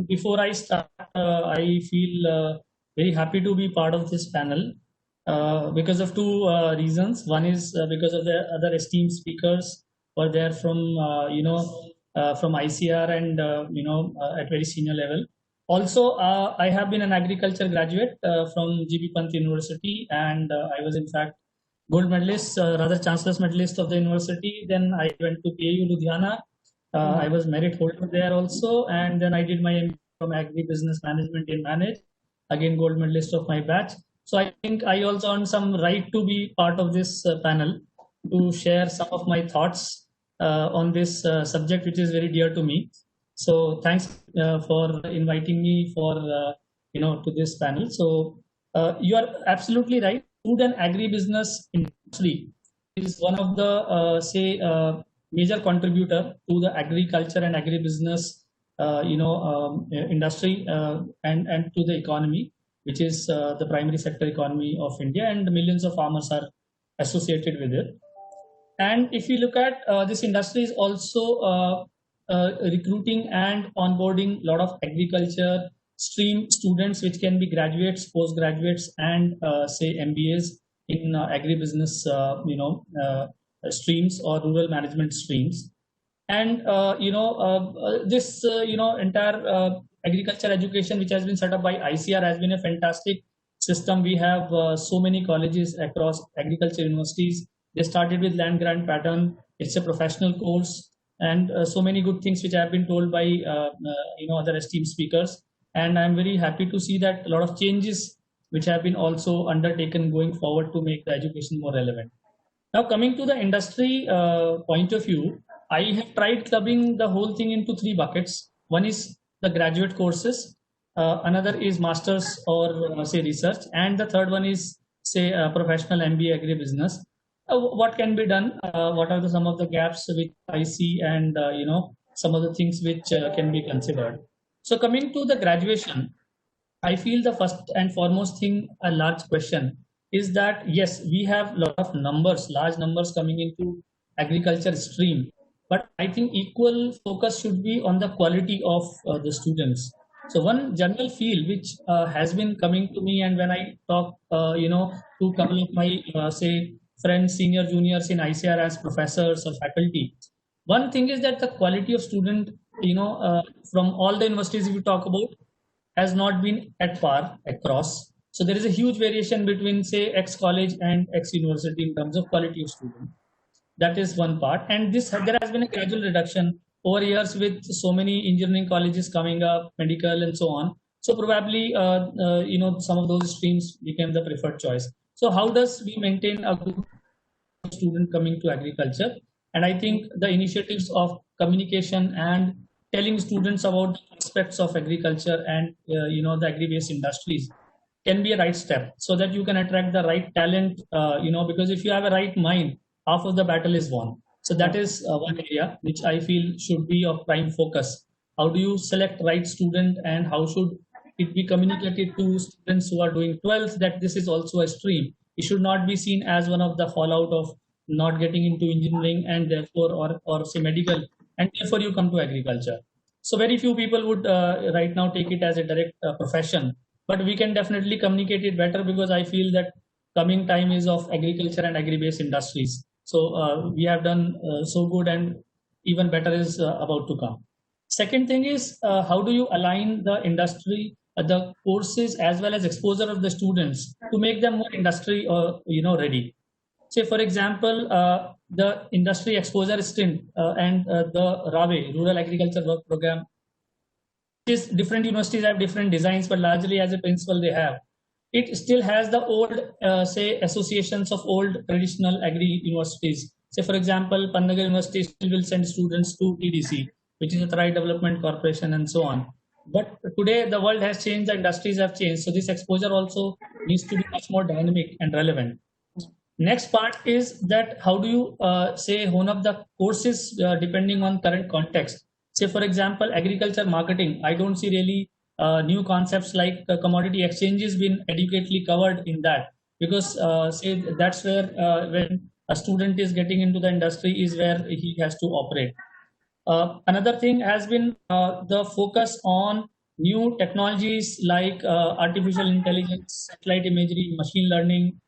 before I start, I feel very happy to be part of this panel because of two reasons. One is because of the other esteemed speakers who are there from from ICR and at very senior level. Also, I have been an agriculture graduate from GB Pant University, and I was in fact gold medalist, rather chancellor's medalist of the university. Then I went to PAU Ludhiana. I was merit holder there also, and then I did my MBA from Agri Business Management in Manage, again gold medalist of my batch. So I think I also earned some right to be part of this panel to share some of my thoughts on this subject, which is very dear to me. So thanks for inviting me for to this panel. So you are absolutely right. Food and agribusiness industry is one of the major contributor to the agriculture and agribusiness industry and to the economy, which is the primary sector economy of India, and millions of farmers are associated with it. And if you look at this industry is also recruiting and onboarding a lot of agriculture stream students, which can be graduates, postgraduates, and say MBAs in agribusiness, streams or rural management streams. And this entire agriculture education, which has been set up by ICR, has been a fantastic system. We have so many colleges across agriculture universities. They started with land grant pattern. It's a professional course, and so many good things which have been told by other esteemed speakers. And I'm very happy to see that a lot of changes which have been also undertaken going forward to make the education more relevant. Now, coming to the industry point of view, I have tried clubbing the whole thing into three buckets. One is the graduate courses, another is masters or say research, and the third one is say professional MBA agribusiness. What can be done? What are some of the gaps which I see, and some of the things which can be considered. So coming to the graduation, I feel the first and foremost thing, a large question, is that yes, we have a lot of numbers, large numbers coming into agriculture stream, but I think equal focus should be on the quality of the students. So one general feel which has been coming to me, and when I talk, to a couple of my say friends, senior, juniors in ICR as professors or faculty, one thing is that the quality of student, from all the universities if you talk about, has not been at par across. So there is a huge variation between say X college and X university in terms of quality of student. That is one part, and there has been a gradual reduction over years with so many engineering colleges coming up, medical and so on. So probably some of those streams became the preferred choice. So how does we maintain a good student coming to agriculture? And I think the initiatives of communication and telling students about the aspects of agriculture and the agri-based industries can be a right step, so that you can attract the right talent. Because if you have a right mind, half of the battle is won. So that is one area which I feel should be of prime focus. How do you select right student, and how should it be communicated to students who are doing 12th that this is also a stream? It should not be seen as one of the fallout of not getting into engineering and therefore or say medical, and therefore you come to agriculture. So very few people would right now take it as a direct profession, but we can definitely communicate it better, because I feel that coming time is of agriculture and agri-based industries. So we have done so good, and even better is about to come. Second thing is how do you align the industry, the courses as well as exposure of the students to make them more industry ready. Say for example, the industry exposure stint and the RAWE, Rural Agriculture Work Program, is different universities have different designs, but largely as a principle they have. It still has the old, say, associations of old traditional agri universities. Say, for example, Pannagar University still will send students to TDC, which is the Tri Development Corporation, and so on. But today the world has changed, the industries have changed. So this exposure also needs to be much more dynamic and relevant. Next part is that how do you say hone up the courses depending on current context. Say, for example, agriculture marketing. I don't see really new concepts like commodity exchanges been adequately covered in that, because say that's where when a student is getting into the industry is where he has to operate. Another thing has been the focus on new technologies like artificial intelligence, satellite imagery, machine learning,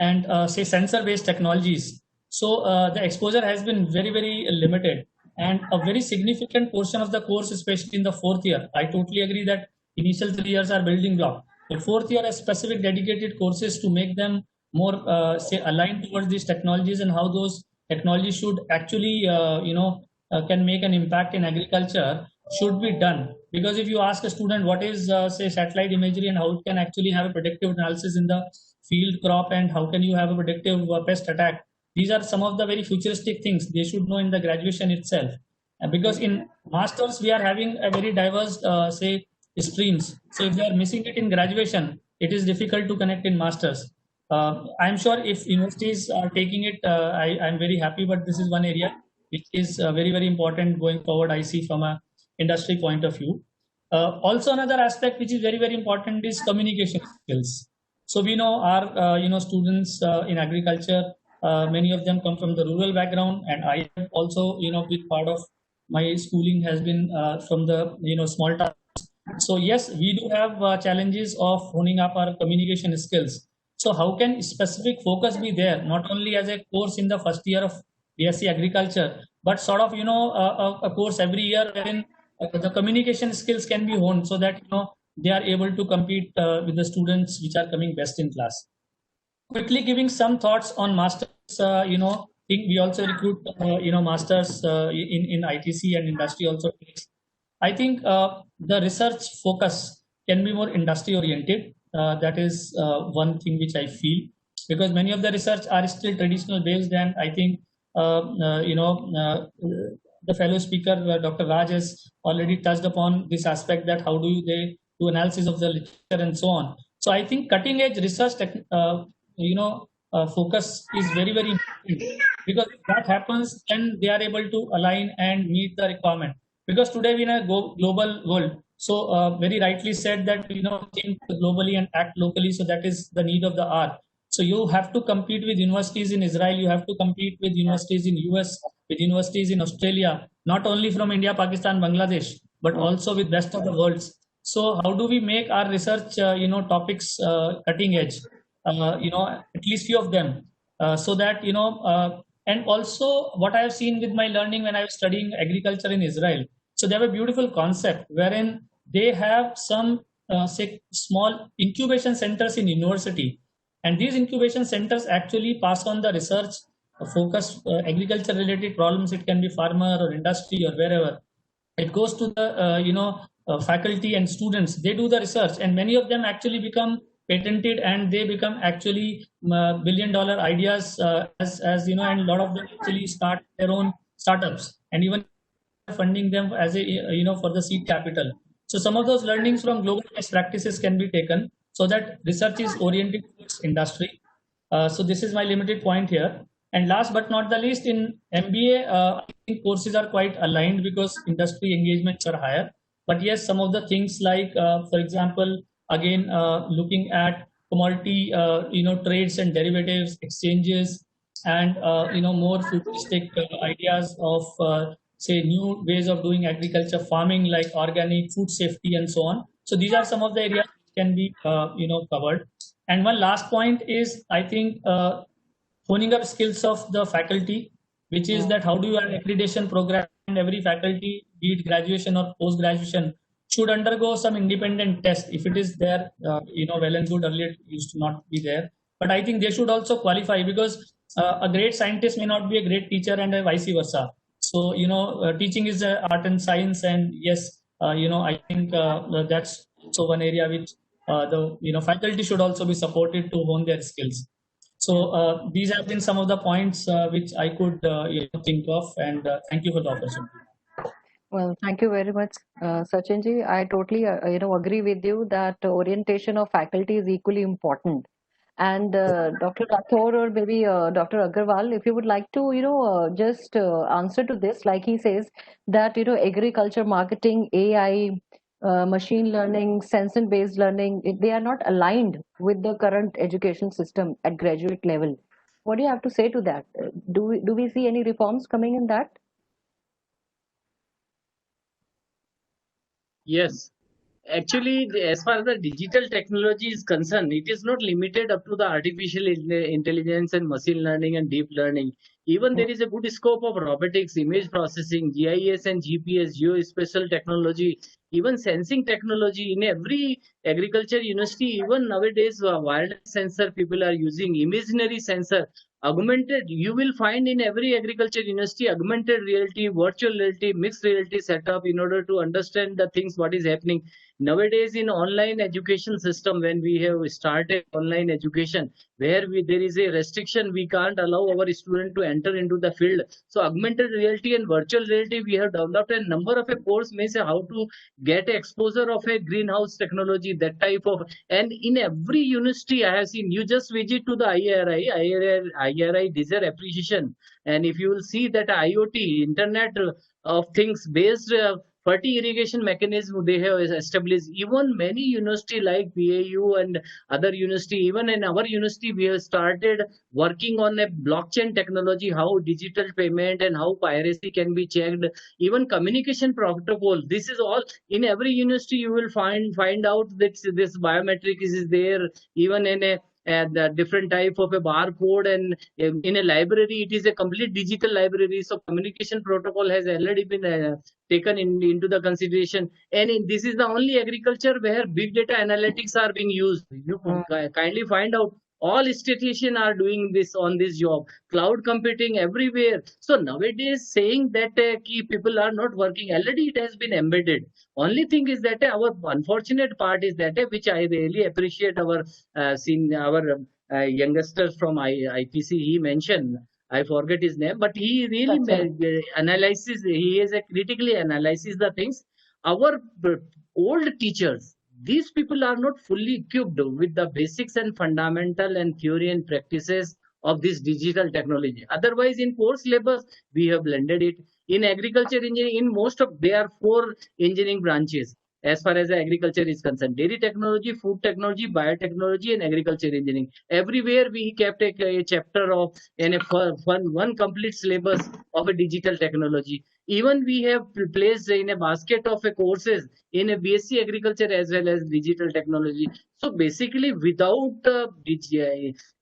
and say sensor-based technologies. So the exposure has been very, very limited. and a very significant portion of the course, especially in the fourth year. I totally agree that initial 3 years are building block, but fourth year has specific dedicated courses to make them more say aligned towards these technologies and how those technologies should actually can make an impact in agriculture should be done. Because if you ask a student what is say satellite imagery and how it can actually have a predictive analysis in the field crop and how can you have a predictive pest attack, these are some of the very futuristic things they should know in the graduation itself. Because in masters we are having a very diverse say streams, so if they are missing it in graduation, it is difficult to connect in masters. I'm sure if universities are taking it, I'm very happy, but this is one area which is very important going forward, I see from a industry point of view. Also another aspect which is very important is communication skills. So we know our students in agriculture, many of them come from the rural background, and I have also been part of my schooling has been from the small town. So yes, we do have challenges of honing up our communication skills. So how can specific focus be there, not only as a course in the first year of BSc Agriculture, but sort of a course every year wherein the communication skills can be honed so that they are able to compete with the students which are coming best in class. Quickly giving some thoughts on masters, think we also recruit masters in ITC, and industry also takes. I think the research focus can be more industry oriented. That is one thing which I feel, because many of the research are still traditional based, and I think the fellow speaker Dr. Raj has already touched upon this aspect, that how do they do analysis of the literature and so on. So I think cutting edge research focus is very important, because if that happens, then they are able to align and meet the requirement. Because today we in a global world, so very rightly said that think globally and act locally. So that is the need of the hour. So you have to compete with universities in Israel, you have to compete with universities in US, with universities in Australia, not only from India, Pakistan, Bangladesh, but also with rest of the world. So how do we make our research topics cutting edge? At least few of them, so that and also what I have seen with my learning when I was studying agriculture in Israel. So they have a beautiful concept wherein they have some say small incubation centers in university, and these incubation centers actually pass on the research focus agriculture related problems. It can be farmer or industry or wherever. It goes to the faculty and students. They do the research, and many of them actually become patented, and they become actually billion-dollar ideas as and a lot of them actually start their own startups, and even funding them as a for the seed capital. So some of those learnings from global best practices can be taken, so that research is oriented towards industry. So this is my limited point here. And last but not the least, in MBA, I think courses are quite aligned because industry engagements are higher. But yes, some of the things like, for example, again, looking at commodity, trades and derivatives, exchanges, and more futuristic ideas of say new ways of doing agriculture, farming, like organic, food safety, and so on. So these are some of the areas which can be covered. And one last point is, I think, honing up skills of the faculty, which is that how do you have accreditation program, and every faculty, be it graduation or post graduation, should undergo some independent test. If it is there, well and good. Earlier it used to not be there, but I think they should also qualify, because a great scientist may not be a great teacher, and vice versa. So teaching is an art and science, and yes, I think that's also one area which the faculty should also be supported to hone their skills. So these have been some of the points which I could think of, and thank you for the opportunity. Well, thank you very much, Sachinji. I totally agree with you that orientation of faculty is equally important. And Dr. Rathore or maybe Dr. Agarwal, if you would like to just answer to this, like he says that agriculture, marketing, AI, machine learning, sensor based learning, they are not aligned with the current education system at graduate level. What do you have to say to that? Do we see any reforms coming in that? Yes. Actually, as far as the digital technology is concerned, it is not limited up to the artificial intelligence and machine learning and deep learning. Even there is a good scope of robotics, image processing, GIS and GPS, geospatial technology, even sensing technology in every agriculture university. Even nowadays, wireless sensor people are using, imaginary sensor, augmented. You will find in every agriculture university augmented reality, virtual reality, mixed reality setup in order to understand the things what is happening nowadays in online education system. When we have started online education, where there is a restriction, we can't allow our student to enter into the field. So augmented reality and virtual reality, we have developed a number of a course, means how to get exposure of a greenhouse technology, that type of. And in every university I have seen, you just visit to the IRI desire appreciation, and if you will see that IoT, internet of things based ferti irrigation mechanism they have established. Even many university like PAU and other university, even in our university, we have started working on a blockchain technology, how digital payment and how piracy can be checked, even communication protocol. This is all in every university. You will find out that this biometric is there, even in a the different type of a barcode, and in a library it is a complete digital library. So communication protocol has already been taken into the consideration. And this is the only agriculture where big data analytics are being used. You kindly find out all statisticians are doing this on this job. Cloud computing everywhere. So nowadays saying that key people are not working, already it has been embedded. Only thing is that our unfortunate part is that which I really appreciate our youngsters from IPC, he mentioned, I forget his name, but he really analyzes, he is a critically analyzes the things. Our old teachers, these people are not fully equipped with the basics and fundamental and theory and practices of this digital technology. Otherwise, in course syllabus, we have blended it. In agriculture engineering, in most of, there are 4 engineering branches as far as agriculture is concerned: dairy technology, food technology, biotechnology, and agriculture engineering. Everywhere we kept a chapter of in a one complete syllabus of a digital technology. Even we have placed in a basket of courses in a BSc agriculture as well as digital technology. So basically, without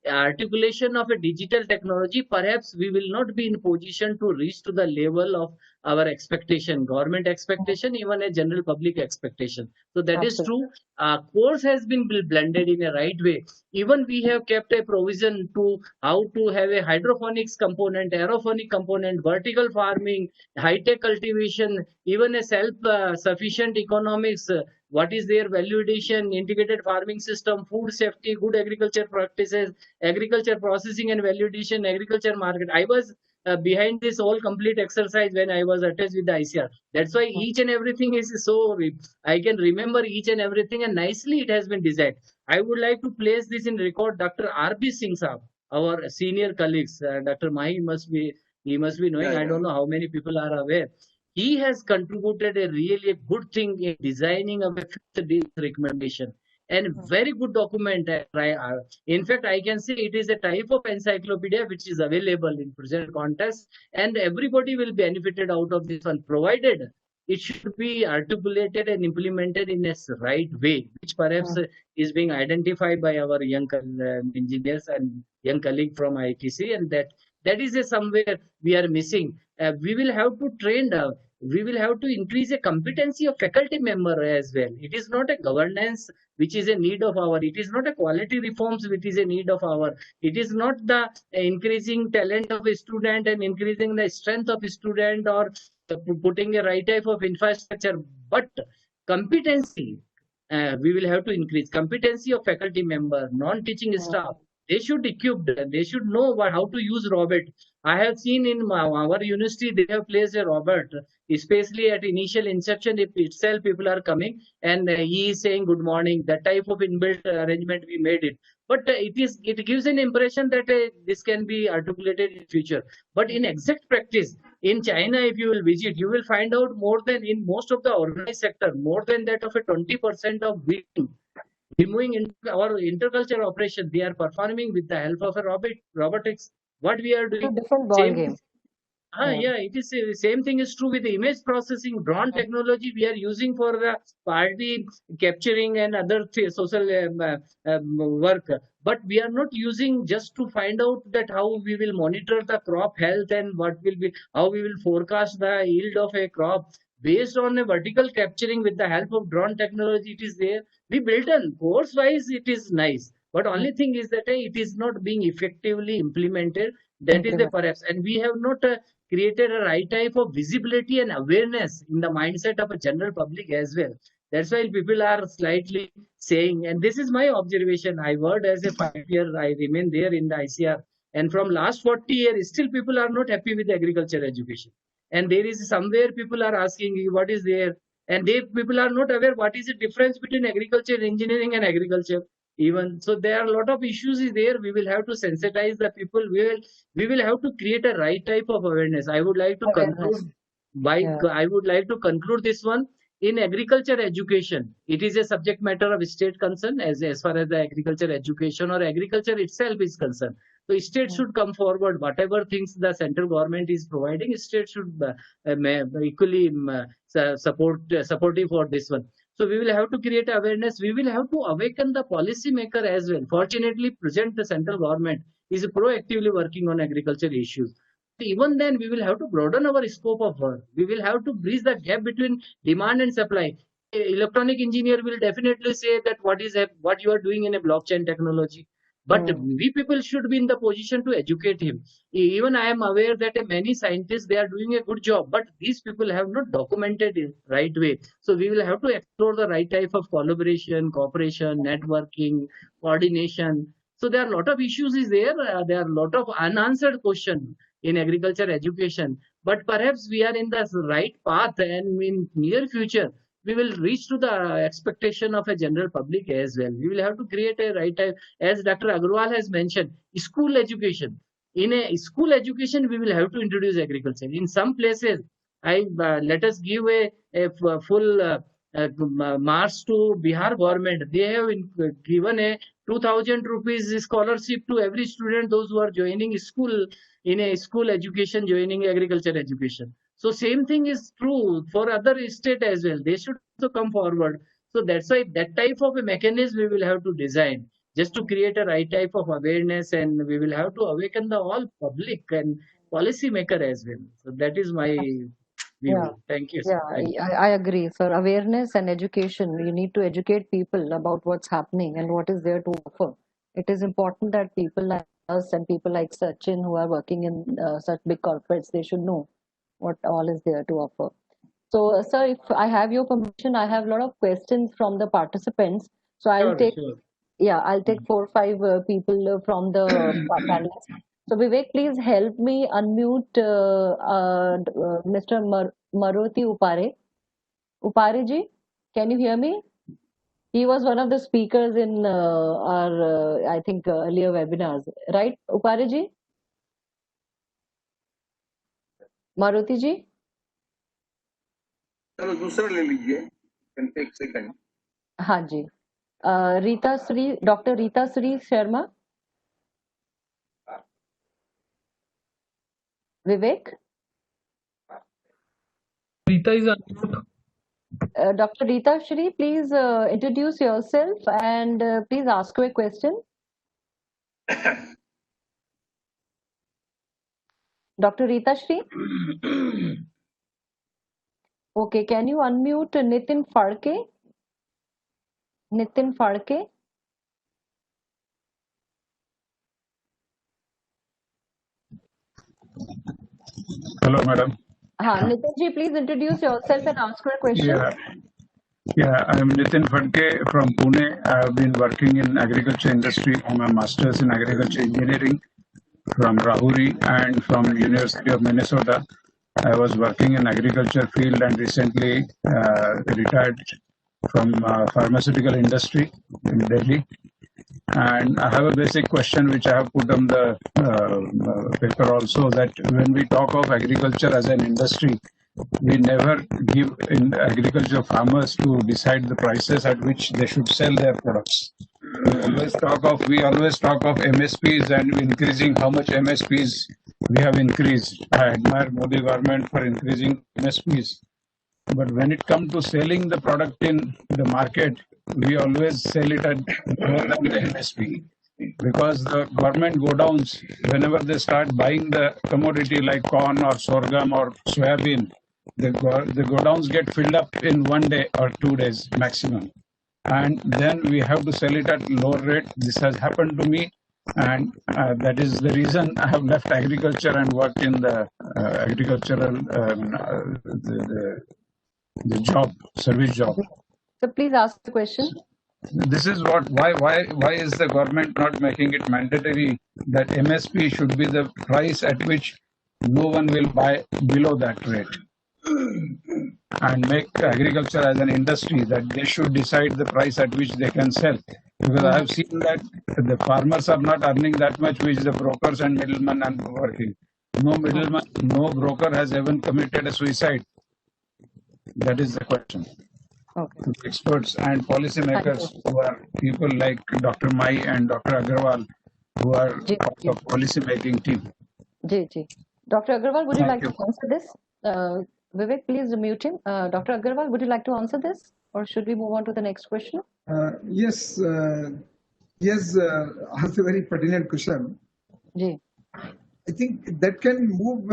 articulation of a digital technology, perhaps we will not be in position to reach to the level of our expectation, government expectation, even a general public expectation. So that is true. Course has been blended in a right way. Even we have kept a provision to how to have a hydroponics component, aerophonic component, vertical farming, high-tech cultivation, even a self-sufficient economics. What is their value addition, integrated farming system, food safety, good agriculture practices, agriculture processing and value addition, agriculture market. I was behind this whole complete exercise when I was attached with the ICR. That's why each and everything is so, I can remember each and everything, and nicely it has been designed. I would like to place this in record. Dr. R.B. Singh Saab, our senior colleagues, Dr. Mahi he must be knowing. I don't know how many people are aware. He has contributed a really good thing in designing of a fifth recommendation, and very good document. In fact, I can say it is a type of encyclopedia which is available in present context, and everybody will be benefited out of this one, provided it should be articulated and implemented in a right way, which perhaps is being identified by our young engineers and young colleague from ITC, and that is somewhere we are missing. We will have to train we will have to increase the competency of faculty member as well. It is not a governance which is a need of our. It is not a quality reforms which is a need of our. It is not the increasing talent of a student and increasing the strength of a student, or putting a right type of infrastructure, but competency. We will have to increase competency of faculty member, non-teaching staff. They should equipped. They should know how to use robot. I have seen in our university they have placed a robot, especially at initial inception. If itself people are coming and he is saying good morning, that type of inbuilt arrangement we made it. But it gives an impression that this can be articulated in future. But in exact practice, in China, if you will visit, you will find out more than in most of the organized sector, more than that of a 20% of weeding, removing into our interculture operation, they are performing with the help of a robotics. What we are doing, different ball game. Yeah, it is the same thing is true with the image processing. Drone technology we are using for party capturing and other social work, but we are not using just to find out that how we will monitor the crop health and what will be how we will forecast the yield of a crop based on a vertical capturing with the help of drone technology. It is there. We built on course wise. It is nice, but only thing is that it is not being effectively implemented. That is the perhaps, and we have not created a right type of visibility and awareness in the mindset of a general public as well. That's why people are slightly saying, and this is my observation. I worked as a 5 year, I remain there in the ICR, and from last 40 years, still people are not happy with agriculture education. And there is somewhere people are asking what is there, and they people are not aware what is the difference between agriculture, engineering, and agriculture. Even so, there are a lot of issues is there. We will have to sensitize the people. We will have to create a right type of awareness. I would like to conclude I would like to conclude this one. In agriculture education, it is a subject matter of state concern as far as the agriculture education or agriculture itself is concerned. So state should come forward. Whatever things the central government is providing, state should equally supportive for this one. So we will have to create awareness. We will have to awaken the policy maker as well. Fortunately, present the central government is proactively working on agriculture issues. Even then, we will have to broaden our scope of work. We will have to bridge the gap between demand and supply. Electronic engineer will definitely say that what you are doing in a blockchain technology. But we people should be in the position to educate him. Even I am aware that many scientists, they are doing a good job, but these people have not documented it right way. So we will have to explore the right type of collaboration, cooperation, networking, coordination. So there are a lot of issues is there. There are a lot of unanswered questions in agriculture education. But perhaps we are in the right path, and in near future, we will reach to the expectation of a general public as well. We will have to create a right type, as Dr. Agarwal has mentioned, school education. In a school education, we will have to introduce agriculture. In some places, let us give a full marks to Bihar government. They have given a 2,000 rupees scholarship to every student, those who are joining school in a school education, joining agriculture education. So same thing is true for other state as well. They should also come forward. So that's why that type of a mechanism we will have to design just to create a right type of awareness, and we will have to awaken the all public and policy maker as well. So that is my view. Yeah. Thank you. Yeah, I agree, sir. Awareness and education. You need to educate people about what's happening and what is there to offer. It is important that people like us and people like Sachin who are working in such big corporates, they should know what all is there to offer. So, sir, if I have your permission, I have a lot of questions from the participants. So I'll take, yeah, I'll take 4 or 5 people from the panelists. So Vivek, please help me unmute Mr. Maruti Upare. Upare ji, can you hear me? He was one of the speakers in our, I think, earlier webinars, right, Upare ji? Maruti ji? चलो दूसरा ले लीजिए, can take second. हाँ जी, Rita Shri, doctor Rita Shri Sharma. Vivek? Rita is unmute. Dr. Rita Shri, please introduce yourself and please ask you a question. Dr. Rita Shri? Okay, can you unmute Nitin Farke? Nitin Farke? Hello, madam. Nitin ji, please introduce yourself and ask your question. Yeah, I'm Nitin Fadke from Pune. I have been working in agriculture industry on a master's in agriculture engineering from Rahuri and from University of Minnesota. I was working in agriculture field and recently retired from pharmaceutical industry in Delhi. And I have a basic question which I have put on the paper also, that when we talk of agriculture as an industry, we never give in agriculture farmers to decide the prices at which they should sell their products. We always talk of MSPs and increasing how much MSPs we have increased. I admire Modi government for increasing MSPs. But when it comes to selling the product in the market, we always sell it at more than the MSP. Because the government godowns, whenever they start buying the commodity like corn or sorghum or soybean, the godowns get filled up in 1 day or 2 days maximum. And then we have to sell it at lower rate. This has happened to me, and that is the reason I have left agriculture and worked in the agricultural the job, service job. So please ask the question. This is why is the government not making it mandatory that MSP should be the price at which no one will buy below that rate, and make agriculture as an industry that they should decide the price at which they can sell? Because I have seen that the farmers are not earning that much, which the brokers and middlemen are working. No middleman, no broker has even committed a suicide. That is the question. Okay. Experts and policymakers who are people like Dr. Mai and Dr. Agarwal, who are part of policy-making team. Ji. Dr. Agarwal, would you Thank like to answer this? Vivek, please mute him. Dr. Agarwal, would you like to answer this? Or should we move on to the next question? Yes, I have a very pertinent question. Ji. I think that can move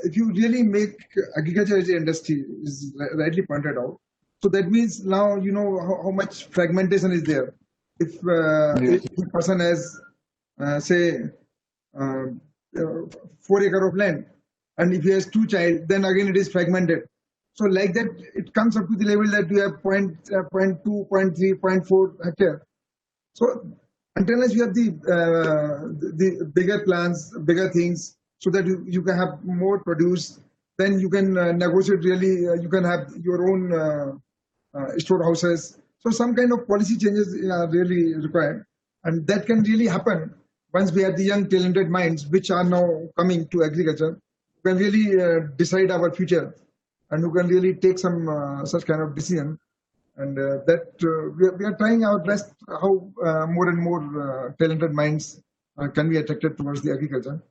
if you really make agriculture as an industry, is rightly pointed out. So that means now you know how much fragmentation is there. If a person has, say, 4 acres of land, and if he has 2 children, then again it is fragmented. So like that, it comes up to the level that you have 0.2, 0.3, 0.4 hectare. So until you have the bigger plans, bigger things, so that you can have more produce, then you can negotiate really, you can have your own storehouses. So some kind of policy changes are really required. And that can really happen once we have the young talented minds which are now coming to agriculture, who can really decide our future and who can really take some such kind of decision. And we are trying our best how more and more talented minds can be attracted towards the agriculture.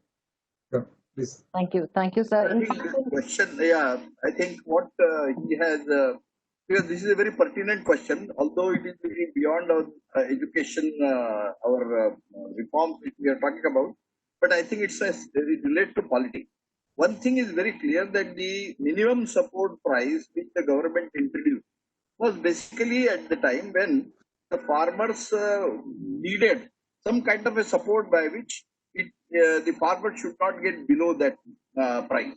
Yeah, please. Thank you, sir. I think the question, I think what he has, because this is a very pertinent question, although it is really beyond our education, our reforms which we are talking about, but I think it relates to politics. One thing is very clear, that the minimum support price which the government introduced was basically at the time when the farmers needed some kind of a support by which the farmer should not get below that price.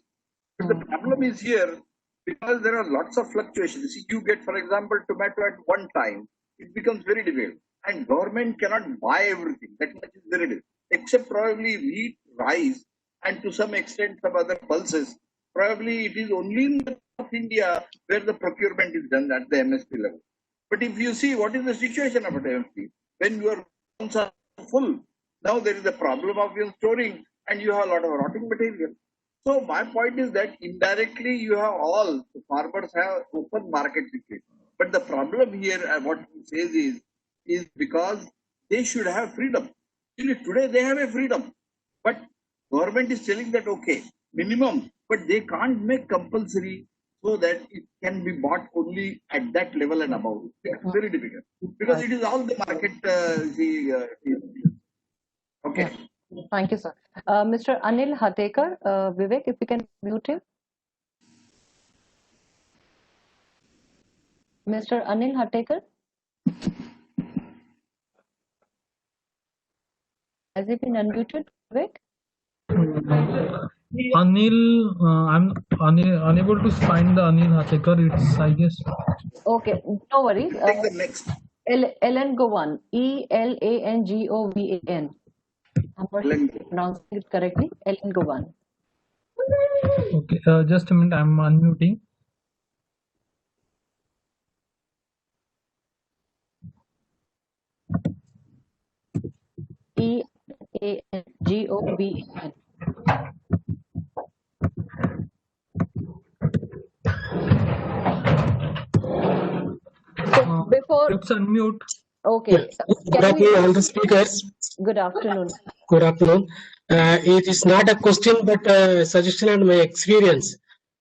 But the problem is here, because there are lots of fluctuations. See, you get, for example, tomato at one time, it becomes very difficult, and government cannot buy everything. That much is very difficult, except probably wheat, rice, and to some extent some other pulses. Probably it is only in the of India where the procurement is done at the MSP level. But if you see what is the situation about MSP, when your homes are full, now there is a problem of your storing, and you have a lot of rotting material. So my point is that indirectly you have all the farmers have open market situation. But the problem here, what he says is because they should have freedom. Today they have a freedom, but government is telling that okay, minimum, but they can't make compulsory so that it can be bought only at that level and above. It's very difficult because it is all the market. Okay. Thank you, sir. Mr. Anil Hatekar, Vivek, if you can mute him. Mr. Anil Hatekar. Has he been unmuted, Vivek? Anil, I'm unable to find the Anil Hatekar. It's, I guess. Okay, no worries. Take the next. Elangovan, Elangovan. I'm not pronouncing it correctly. Elangovan. Okay, just a minute. I'm unmuting. Elangovan. So before let's unmute. Okay. Good afternoon, all the speakers. Good afternoon. Good afternoon. It is not a question, but a suggestion and my experience.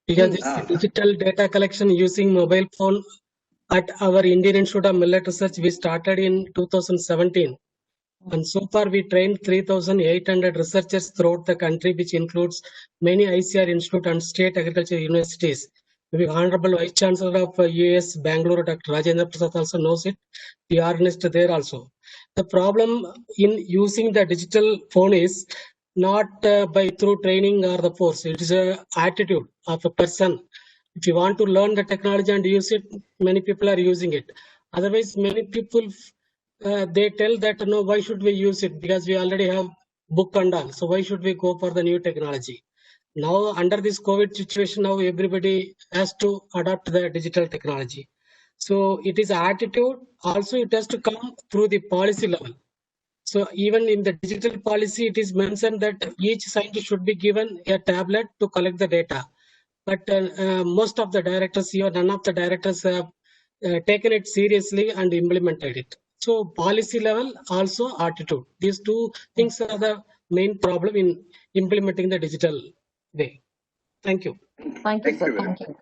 Because this digital data collection using mobile phone at our Indian Institute of Millet Research, we started in 2017. And so far, we trained 3,800 researchers throughout the country, which includes many ICR Institute and state agriculture universities. The Honorable Vice Chancellor of US Bangalore, Dr. Rajendra Prasad, also knows it. We are organized there also. The problem in using the digital phone is not by through training or the force. It is a attitude of a person. If you want to learn the technology and use it, many people are using it. Otherwise, many people they tell that no, why should we use it, because we already have book and all, so why should we go for the new technology? Now under this COVID situation, now everybody has to adopt the digital technology. So it is attitude. Also it has to come through the policy level. So even in the digital policy, it is mentioned that each scientist should be given a tablet to collect the data. But most of the directors here, none of the directors have taken it seriously and implemented it. So policy level, also attitude. These two things are the main problem in implementing the digital way. Thank you. Thank you, sir. Thank you.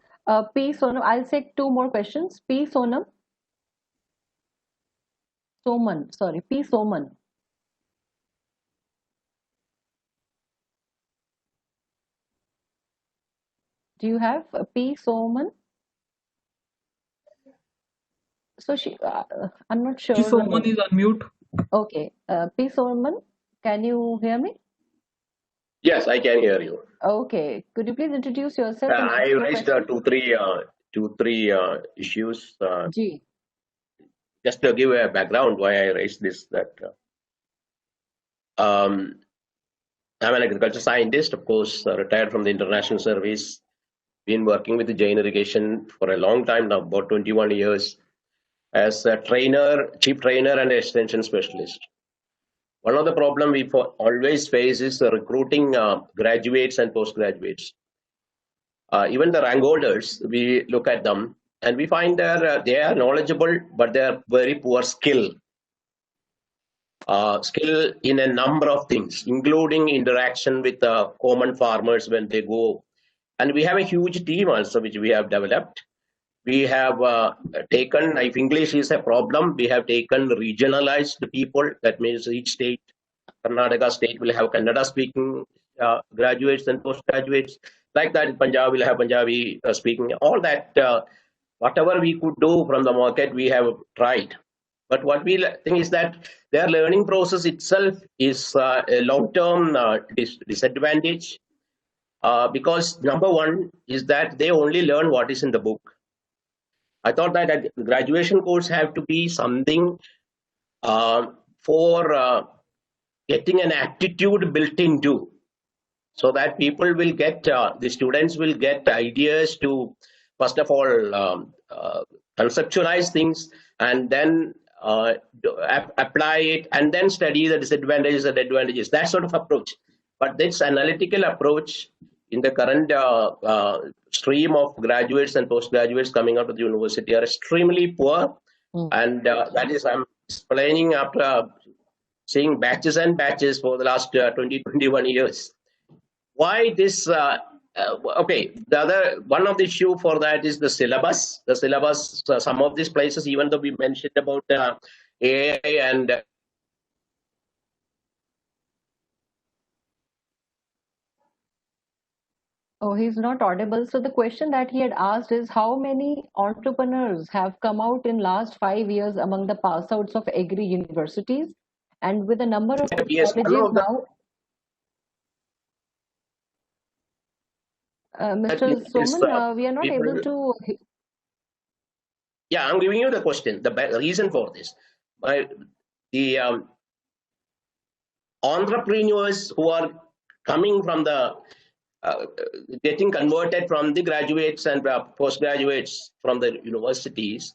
P. Sonam, I'll take two more questions. P. Sonam. Soman, sorry, P. Soman. Do you have P. Soman? So she, I'm not sure. P. Soman is on mute. Okay, P. Soman, can you hear me? Yes, I can hear you. Okay, could you please introduce yourself? I raised two, three issues. Just to give a background why I raised this, that I'm an agriculture scientist, of course, retired from the international service, been working with the Jain irrigation for a long time now, about 21 years, as a trainer, chief trainer and extension specialist. One of the problems we always face is recruiting graduates and postgraduates. Even the rank holders, we look at them and we find that they are knowledgeable, but they are very poor skill in a number of things, including interaction with common farmers when they go. And we have a huge team also, which we have developed. We have taken, if English is a problem, we have taken regionalized people. That means each state, Karnataka state will have Kannada speaking graduates and postgraduates. Like that, Punjab will have Punjabi speaking. All that, whatever we could do from the market, we have tried. But what we think is that their learning process itself is a long-term disadvantage. Because number one is that they only learn what is in the book. I thought that a graduation course have to be something for getting an aptitude built into, so that people will get, the students will get ideas to, first of all, conceptualize things and then apply it and then study the disadvantages and advantages, that sort of approach. But this analytical approach in the current stream of graduates and postgraduates coming out of the university are extremely poor. And that is, I'm explaining after seeing batches and batches for the last 21 years. Why this? Okay, the other one of the issue for that is the syllabus. The syllabus, some of these places, even though we mentioned about AI and Oh, he's not audible. So the question that he had asked is, how many entrepreneurs have come out in last 5 years among the pass outs of agri universities, and with a number of colleges now? Mr. Soman, we are not able to. Yeah, I'm giving you the question. The reason for this, the entrepreneurs who are coming from the getting converted from the graduates and postgraduates from the universities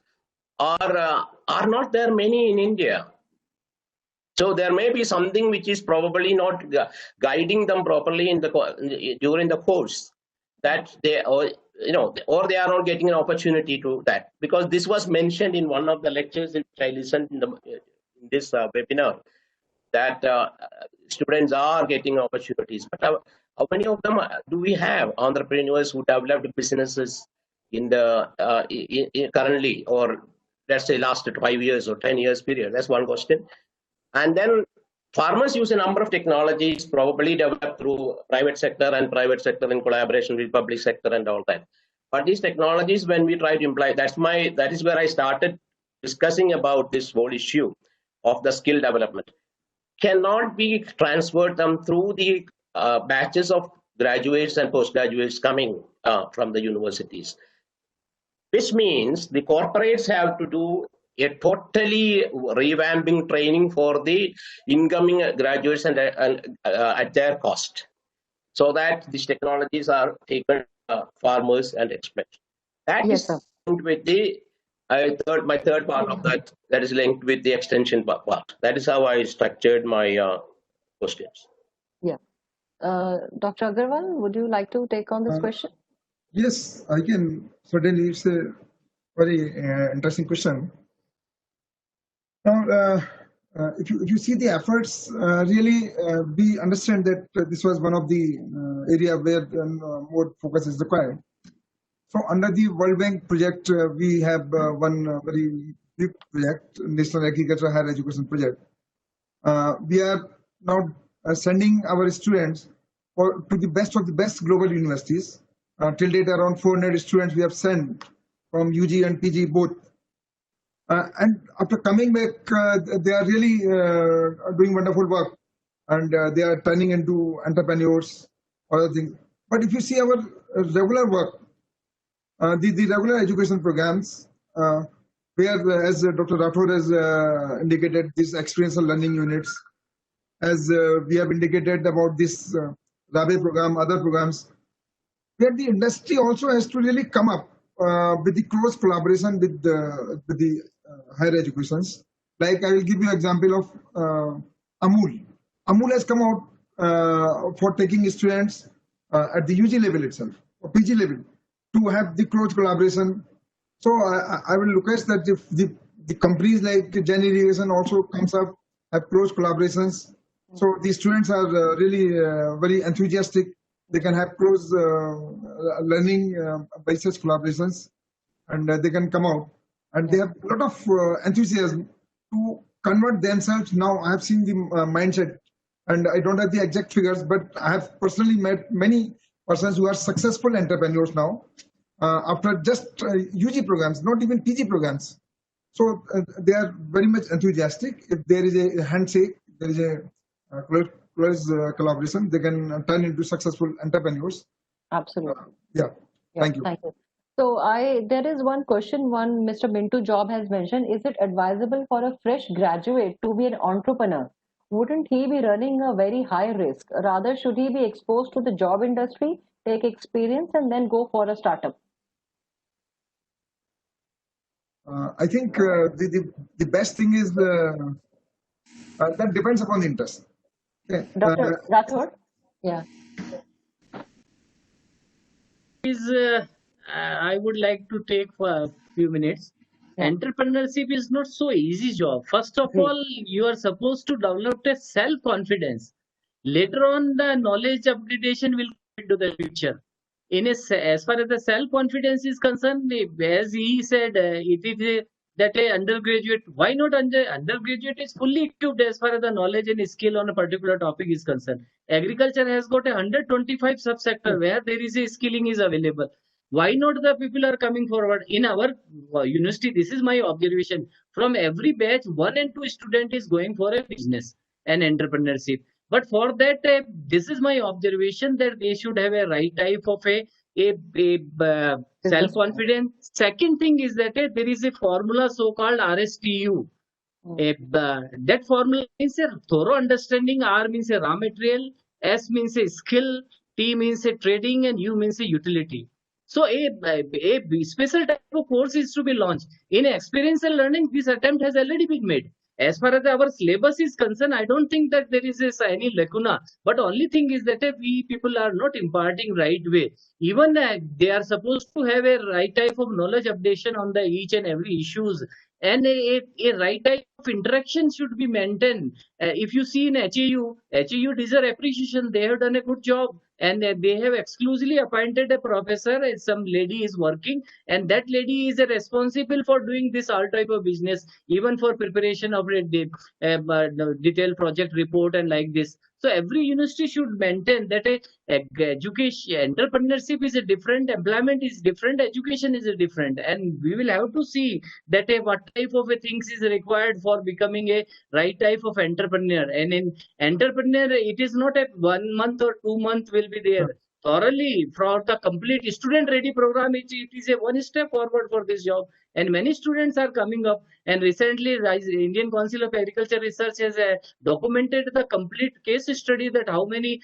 are not there many in India. So there may be something which is probably not guiding them properly in the during the course, that they, or they are not getting an opportunity to that, because this was mentioned in one of the lectures which I listened in this webinar, that students are getting opportunities. But how many of them do we have entrepreneurs who developed businesses in the currently, or let's say last 5 years or 10 years period? That's one question. And then farmers use a number of technologies probably developed through private sector and private sector in collaboration with public sector and all that. But these technologies, when we try to imply, that is where I started discussing about this whole issue of the skill development, cannot be transferred them through the batches of graduates and postgraduates coming from the universities, which means the corporates have to do a totally revamping training for the incoming graduates and at their cost, so that these technologies are taken farmers and experts. That Yes, is linked with the my third part of that. That is linked with the extension part. That is how I structured my questions. Yeah. Dr. Agarwal, would you like to take on this question? Yes, I can. Certainly, it's a very interesting question. Now, if you see the efforts, really, we understand that this was one of the area where more focus is required. So, under the World Bank project, we have one very big project, National Agricultural Higher Education Project. We are now sending our students to the best of the best global universities. Till date, around 400 students we have sent from UG and PG both. And after coming back, they are really doing wonderful work, and they are turning into entrepreneurs, other things. But if you see our regular work, the regular education programs, where, as Dr. Rathod has indicated, these experiential learning units, as we have indicated about this RABE program, other programs, where the industry also has to really come up with the close collaboration with the higher educations. Like, I will give you an example of Amul. Amul has come out for taking students at the UG level itself, or PG level, to have the close collaboration. So I will request that if the companies like Gen Irrigation also comes up, have close collaborations. So the students are really very enthusiastic. They can have close learning by such collaborations, and they can come out. And they have a lot of enthusiasm to convert themselves. Now, I have seen the mindset, and I don't have the exact figures, but I have personally met many persons who are successful entrepreneurs now after just UG programs, not even PG programs. So they are very much enthusiastic. If there is a handshake, there is a close collaboration, they can turn into successful entrepreneurs. Absolutely. Yeah. Thank you. Thank you. So there is one question, Mr. Mintu Job has mentioned, is it advisable for a fresh graduate to be an entrepreneur? Wouldn't he be running a very high risk? Rather, should he be exposed to the job industry, take experience, and then go for a startup? I think the best thing is that depends upon the interest. Okay. Dr. Rathod? Yeah. I would like to take for a few minutes. Yeah. Entrepreneurship is not so easy job. First of all, you are supposed to develop a self-confidence. Later on, the knowledge upgradation will come into the future. As far as the self-confidence is concerned, as he said, it is that a undergraduate, why not undergraduate is fully equipped as far as the knowledge and skill on a particular topic is concerned. Agriculture has got 125 subsector where there is a skilling is available. Why not the people are coming forward? In our university, this is my observation. From every batch, 1 and 2 student is going for a business and entrepreneurship. But for that, this is my observation that they should have a right type of a self-confidence. Second thing is that there is a formula so-called RSTU. That formula means a thorough understanding. R means a raw material, S means a skill, T means a trading, and U means a utility. So a special type of course is to be launched. In experiential learning, this attempt has already been made. As far as our syllabus is concerned, I don't think that there is any lacuna. But only thing is that we people are not imparting right way. Even they are supposed to have a right type of knowledge updation on the each and every issues and a right type of interaction should be maintained. If you see in HAU deserve appreciation. They have done a good job, and they have exclusively appointed a professor. Some lady is working, and that lady is responsible for doing this all type of business, even for preparation of a detailed project report and like this. So every university should maintain that education, entrepreneurship is a different, employment is different, education is a different, and we will have to see that what type of things is required for becoming a right type of entrepreneur. And in entrepreneur, it is not a 1 month or 2 month will be there. Thoroughly for the complete student ready program, it is a one step forward for this job, and many students are coming up. And recently Indian Council of Agriculture Research has documented the complete case study that how many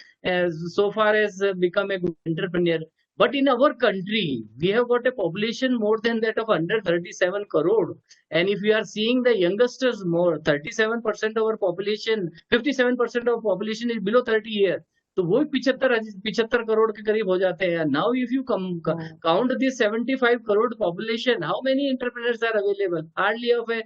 so far has become a good entrepreneur. But in our country, we have got a population more than that of under 37 crore. And if we are seeing the youngsters more, 37% of our population, 57% of population is below 30 years. तो वो 75 करोड़ के करीब हो जाते हैं. Now if you count this 75 crore population, how many entrepreneurs are available? Hardly of a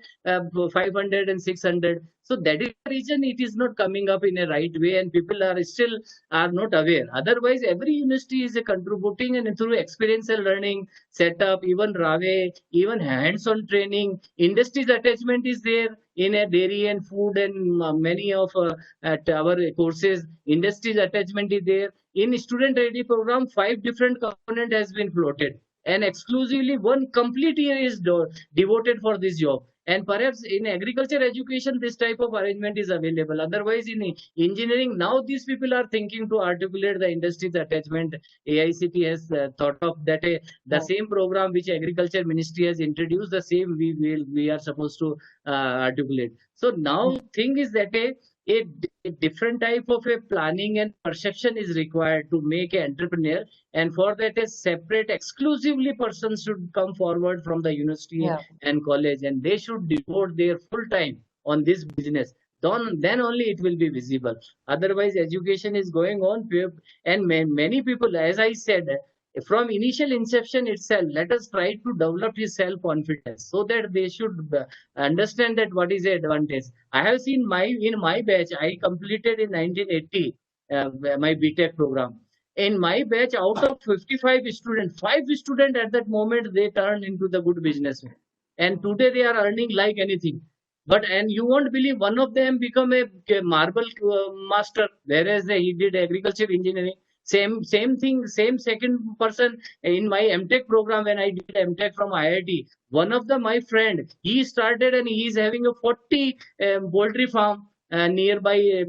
500 and 600. So that is the reason it is not coming up in a right way, and people are still are not aware. Otherwise, every university is contributing, and through experiential learning, setup, even RAVE, even hands-on training, industries attachment is there in a dairy and food and many of at our courses. Industries attachment is there. In student ready program, 5 different component has been floated, and exclusively one complete year is devoted for this job. And perhaps in agriculture education, this type of arrangement is available. Otherwise, in engineering, now these people are thinking to articulate the industries attachment. AICT has thought of that the same program which agriculture ministry has introduced, the same we are supposed to articulate. So now thing is that a different type of a planning and perception is required to make an entrepreneur, and for that a separate exclusively person should come forward from the university and college, and they should devote their full time on this business. Then only it will be visible. Otherwise, education is going on, and many people, as I said, from initial inception itself, let us try to develop his self-confidence so that they should understand that what is the advantage. I have seen in my batch, I completed in 1980 my BTech program. In my batch, out of 55 students, 5 students at that moment, they turned into the good businessmen. And today they are earning like anything. And you won't believe, one of them become a marble master, whereas he did agriculture engineering. Same thing, same second person in my MTech program when I did MTech from IIT. One of my friend, he started and he is having a 40 poultry farm nearby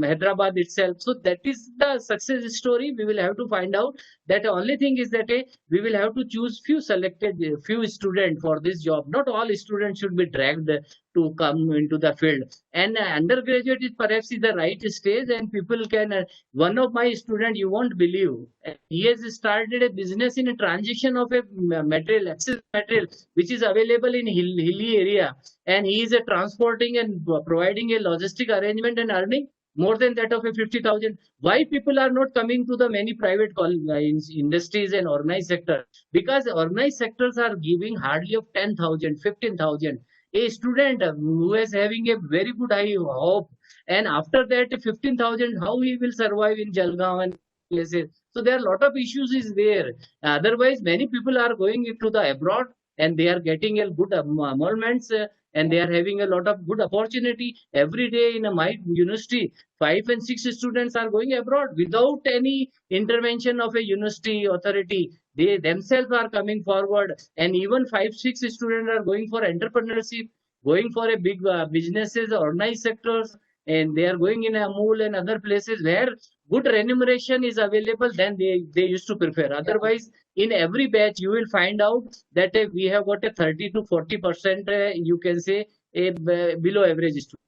Hyderabad itself. So that is the success story. We will have to find out. That only thing is that we will have to choose few students for this job. Not all students should be dragged to come into the field. And undergraduate is perhaps the right stage, and people can. One of my students, you won't believe, he has started a business in a transition of a material, excess material, which is available in hilly area, and he is transporting and providing a logistic arrangement and earning more than that of a 50,000. Why people are not coming to the many private industries and organized sector? Because organized sectors are giving hardly of 10,000, 15,000. A student who is having a very good high hope, and after that 15,000, how he will survive in Jalgaon and places? So there are a lot of issues is there. Otherwise, many people are going into the abroad, and they are getting a good emoluments, and they are having a lot of good opportunity. Every day in my university, 5 and 6 students are going abroad without any intervention of a university authority. They themselves are coming forward, and even 5, 6 students are going for entrepreneurship, going for a big businesses, organized sectors, and they are going in Amul and other places where good remuneration is available. Then they used to prefer. Otherwise, in every batch, you will find out that we have got a 30 to 40%, you can say, a below average student.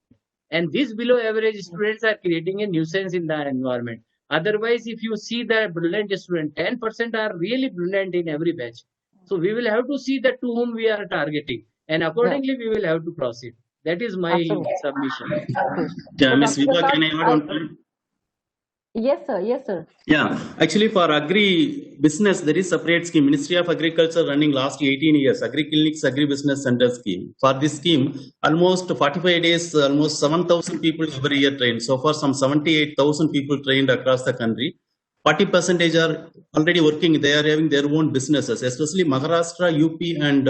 And these below average students are creating a nuisance in the environment. Otherwise, if you see the brilliant student, 10% are really brilliant in every batch. So we will have to see that to whom we are targeting, and accordingly we will have to proceed. That is my submission. Yeah, Ms. Vibha, can I add on? Yes, sir. Yes, sir. Yeah, actually for agri business, there is separate scheme. Ministry of Agriculture running last 18 years, Agri Clinics, Agri Business Center scheme. For this scheme, almost 45 days, almost 7,000 people every year trained. So far, some 78,000 people trained across the country. 40% are already working. They are having their own businesses, especially Maharashtra, UP, and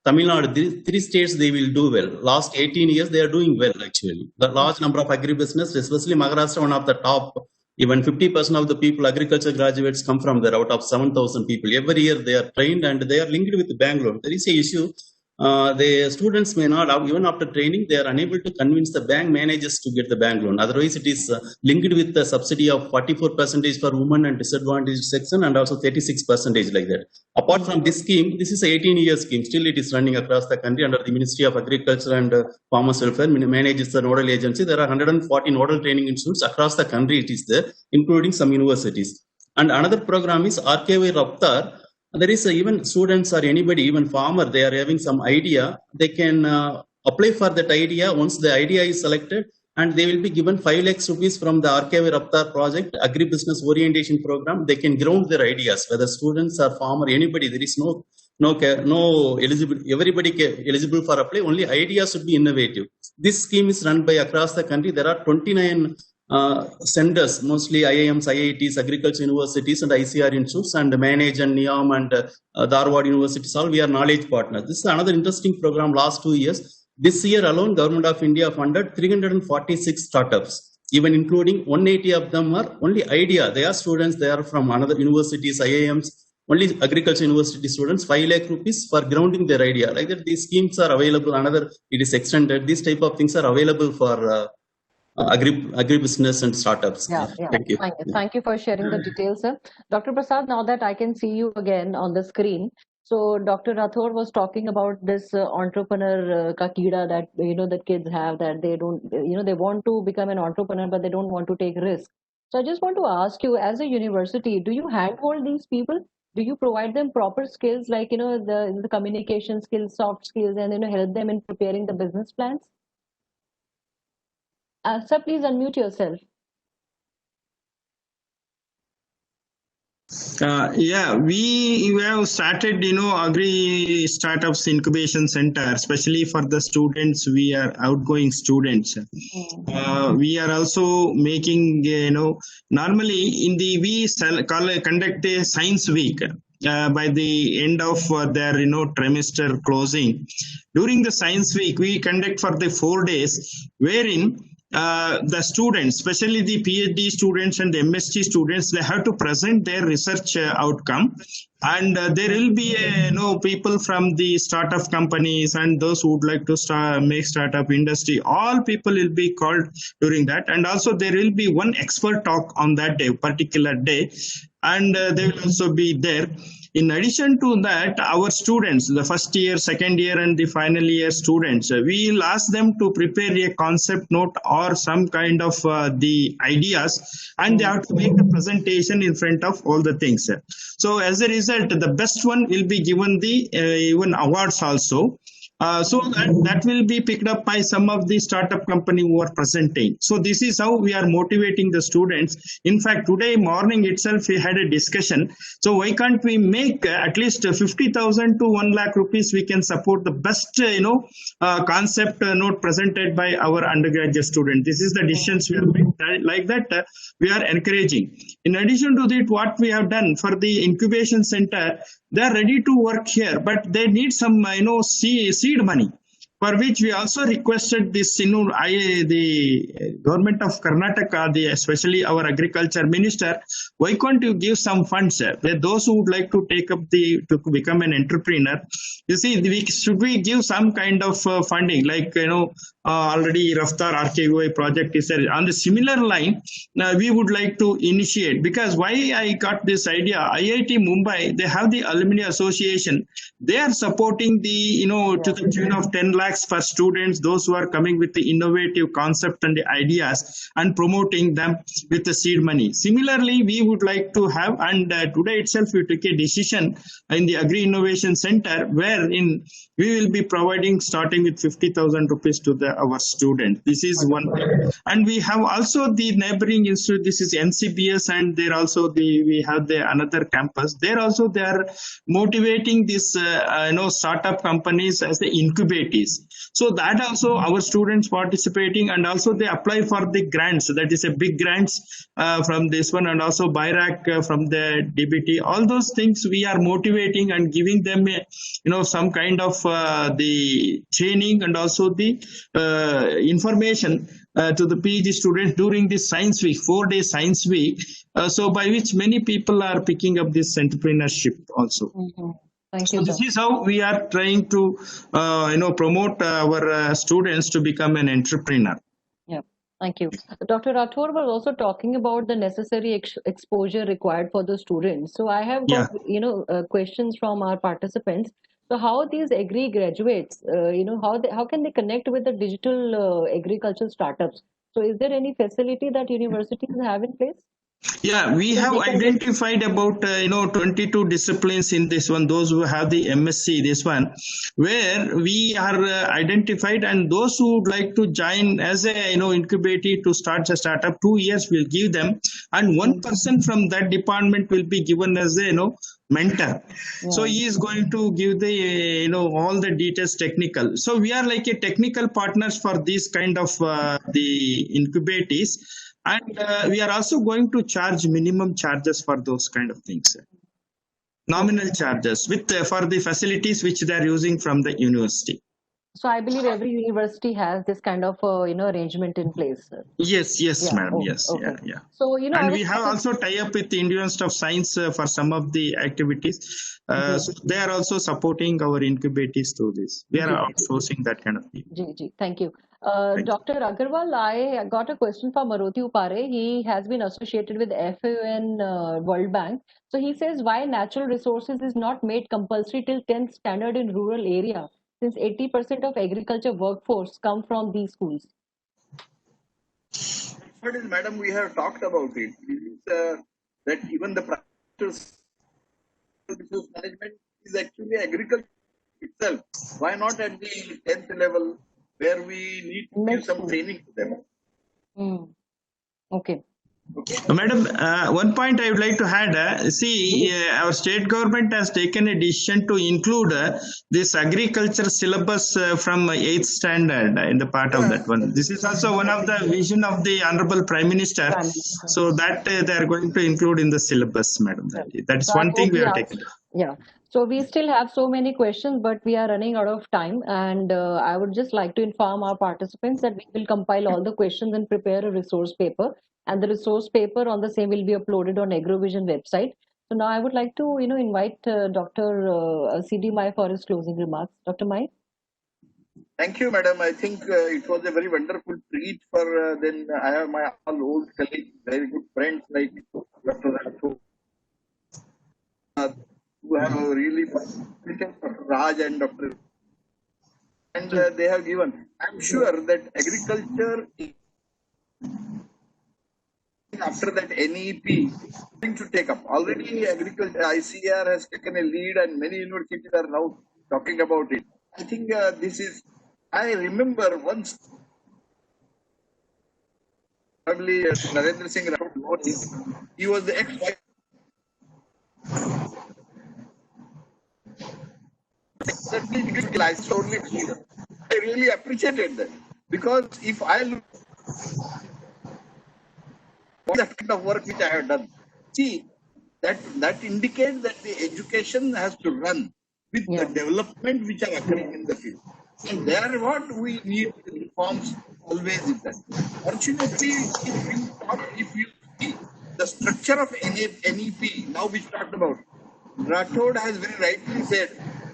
Tamil Nadu. These three states, they will do well. Last 18 years, they are doing well, actually. The large number of agri business, especially Maharashtra, one of the top. Even 50% of the people, agriculture graduates, come from there. Out of 7,000 people, every year they are trained and they are linked with Bangalore. There is a issue. The students may not have, even after training, they are unable to convince the bank managers to get the bank loan. Otherwise, it is linked with the subsidy of 44% for women and disadvantaged section, and also 36% like that. Apart from this scheme, this is an 18-year scheme. Still, it is running across the country under the Ministry of Agriculture and Farmers Welfare. Manages the nodal agency. There are 140 nodal training institutes across the country. It is there, including some universities. And another program is RKY Raptar. There is even students or anybody, even farmer, they are having some idea. They can apply for that idea. Once the idea is selected, and they will be given 5 lakhs rupees from the RKV Raptar project, Agri Business Orientation Program. They can ground their ideas, whether students or farmer, anybody. There is no eligible. Everybody eligible for apply. Only ideas should be innovative. This scheme is run by across the country. There are 29 centers, mostly IIMs, IITs, agriculture universities, and ICR institutes, and Manage and NIAM and Dharwad universities. All we are knowledge partners. This is another interesting program. Last 2 years. This year alone, Government of India funded 346 startups, even including 180 of them are only idea. They are students, they are from another universities, IIMs, only agriculture university students, 5 lakh rupees for grounding their idea. Like that, these schemes are available. Another, it is extended. These type of things are available for agribusiness and startups. Yeah. Thank you. Thank you for sharing the details, sir. Dr. Prasad, now that I can see you again on the screen. So Dr. Rathod was talking about this entrepreneur ka keeda that that kids have, that they don't they want to become an entrepreneur but they don't want to take risks. So I just want to ask you, as a university, do you handhold these people? Do you provide them proper skills like the communication skills, soft skills, and help them in preparing the business plans? Sir, please unmute yourself. Yeah, we have started, Agri Startups Incubation Center, especially for the students. We are outgoing students. We are also making, normally we conduct a science week. By the end of their trimester closing. During the science week, we conduct for the 4 days, wherein the students, especially the PhD students and the MSc students, they have to present their research outcome. And there will be people from the startup companies and those who would like to make startup industry. All people will be called during that. And also there will be one expert talk on that day, particular day. And they will also be there. In addition to that, our students, the first year, second year, and the final year students, we will ask them to prepare a concept note or some kind of the ideas, and they have to make a presentation in front of all the things. So as a result, the best one will be given the even awards also. So that will be picked up by some of the startup company who are presenting. So this is how we are motivating the students. In fact, today morning itself we had a discussion. So why can't we make at least 50,000 to 1 lakh rupees? We can support the best concept note presented by our undergraduate student. This is the decisions we have made. Like that, we are encouraging. In addition to that, what we have done for the incubation center, they are ready to work here, but they need some, seed money, for which we also requested this, the government of Karnataka, especially our agriculture minister, why can't you give some funds where those who would like to take up to become an entrepreneur? You see, should we give some kind of funding, like, already Raftar RKOI project is there. On the similar line, we would like to initiate, because why I got this idea, IIT Mumbai, they have the Alumni Association. They are supporting the, to the tune of 10 lakhs feedbacks for students, those who are coming with the innovative concept and the ideas, and promoting them with the seed money. Similarly, we would like to have, and today itself we took a decision in the Agri Innovation Center, wherein we will be providing starting with 50,000 rupees to our students. This is one thing. And we have also the neighboring institute, this is NCBS, and there also we have the another campus. There also they are motivating this startup companies as the incubators. So that also our students participating, and also they apply for the grants. That is a big grants from this one, and also BIRAC from the DBT. All those things we are motivating and giving them some kind of the training and also the information to the PhD students during this science week, 4-day science week. So by which many people are picking up this entrepreneurship also. Mm-hmm. Thank you. So this is how we are trying to promote our students to become an entrepreneur. Yeah. Thank you. Dr. Rathore was also talking about the necessary exposure required for the students. So I have got questions from our participants. So how these agri graduates, how can they connect with the digital agricultural startups? So is there any facility that universities have in place? Yeah, we have identified about 22 disciplines in this one, those who have the MSc, this one, where we are identified, and those who would like to join as a incubator to start a startup, 2 years we'll give them, and one person from that department will be given as a mentor. Yeah. So he is going to give the all the details technical. So we are like a technical partners for these kind of the incubators. And we are also going to charge minimum charges for those kind of things, nominal charges with for the facilities which they are using from the university. So I believe every university has this kind of arrangement in place. Yes, madam. Yes, okay. Yeah. So and we have also tie up with the Indian Institute of Science for some of the activities. So they are also supporting our incubators through this. We are outsourcing that kind of thing. Thank you. Dr. Agarwal, I got a question from Maruti Upare. He has been associated with FAO and World Bank. So he says, why natural resources is not made compulsory till 10th standard in rural area, since 80% of agriculture workforce come from these schools? But madam, we have talked about it. That even the practice resource management is actually agriculture itself. Why not at the 10th level, where we need to give some training to them? Okay. Madam, one point I would like to add, our state government has taken a decision to include this agriculture syllabus from 8th standard in the part of that one. This is also one of the vision of the Honorable Prime Minister. So that they are going to include in the syllabus, madam. That is one thing we have taken. Yeah. So we still have so many questions, but we are running out of time. And I would just like to inform our participants that we will compile all the questions and prepare a resource paper. And the resource paper on the same will be uploaded on AgroVision website. So now I would like to, invite Dr. C.D. Mai for his closing remarks. Dr. Mai? Thank you, madam. I think it was a very wonderful treat for then I have my all old colleagues, very good friends like Dr. Rathore, who have really participated, Dr. Raj and Dr. And they have given. I'm sure that agriculture after that NEP going to take up. Already agriculture ICR has taken a lead and many universities are now talking about it. I think this is, I remember once, probably Narendra Singh Rathore, he was the ex-vice. I really appreciated that, because if I look that kind of work which I have done, see, that indicates that the education has to run with the development which are occurring in the field. And there what we need reforms always is that. Fortunately, if you see the structure of NEP, now we talked about, Rathore has very rightly said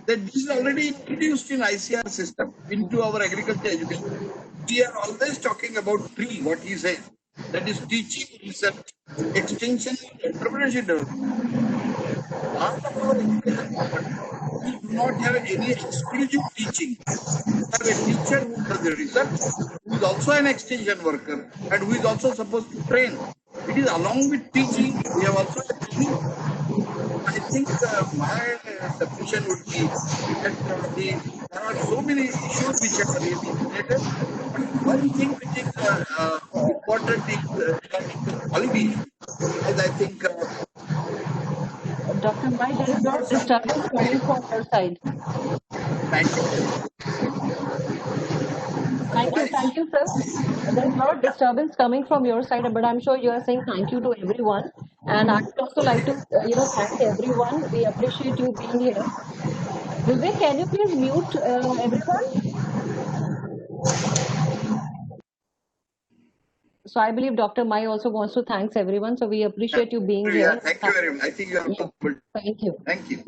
that this is already introduced in ICR system into our agriculture education. We are always talking about three, what he says. That is teaching, research, extension, and entrepreneurship development. we do not have any exclusive teaching. We have a teacher who does the research, who is also an extension worker, and who is also supposed to train. It is along with teaching, we have also a training. I think my submission would be that there are so many issues which are really related. But one thing which is important is regarding the quality issue. As I think Dr. Mai, there is no disturbance coming from your side. Thank you, sir. There's a lot of disturbance coming from your side, but I'm sure you are saying thank you to everyone. And I would also like to, thank everyone. We appreciate you being here. Vivek, can you please mute everyone? So I believe Dr. Mai also wants to thank everyone. So we appreciate you being here. Thank you very much. I think you are Thank you. Thank you.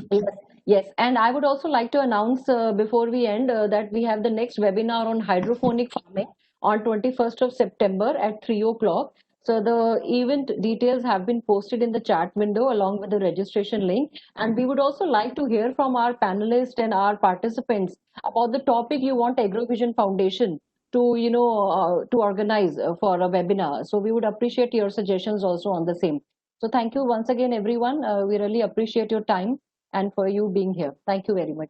Yes, and I would also like to announce before we end that we have the next webinar on hydroponic farming on 21st of September at 3 o'clock. So the event details have been posted in the chat window along with the registration link. And we would also like to hear from our panelists and our participants about the topic you want AgroVision Foundation to, to organize for a webinar. So we would appreciate your suggestions also on the same. So thank you once again, everyone. We really appreciate your time and for you being here. Thank you very much.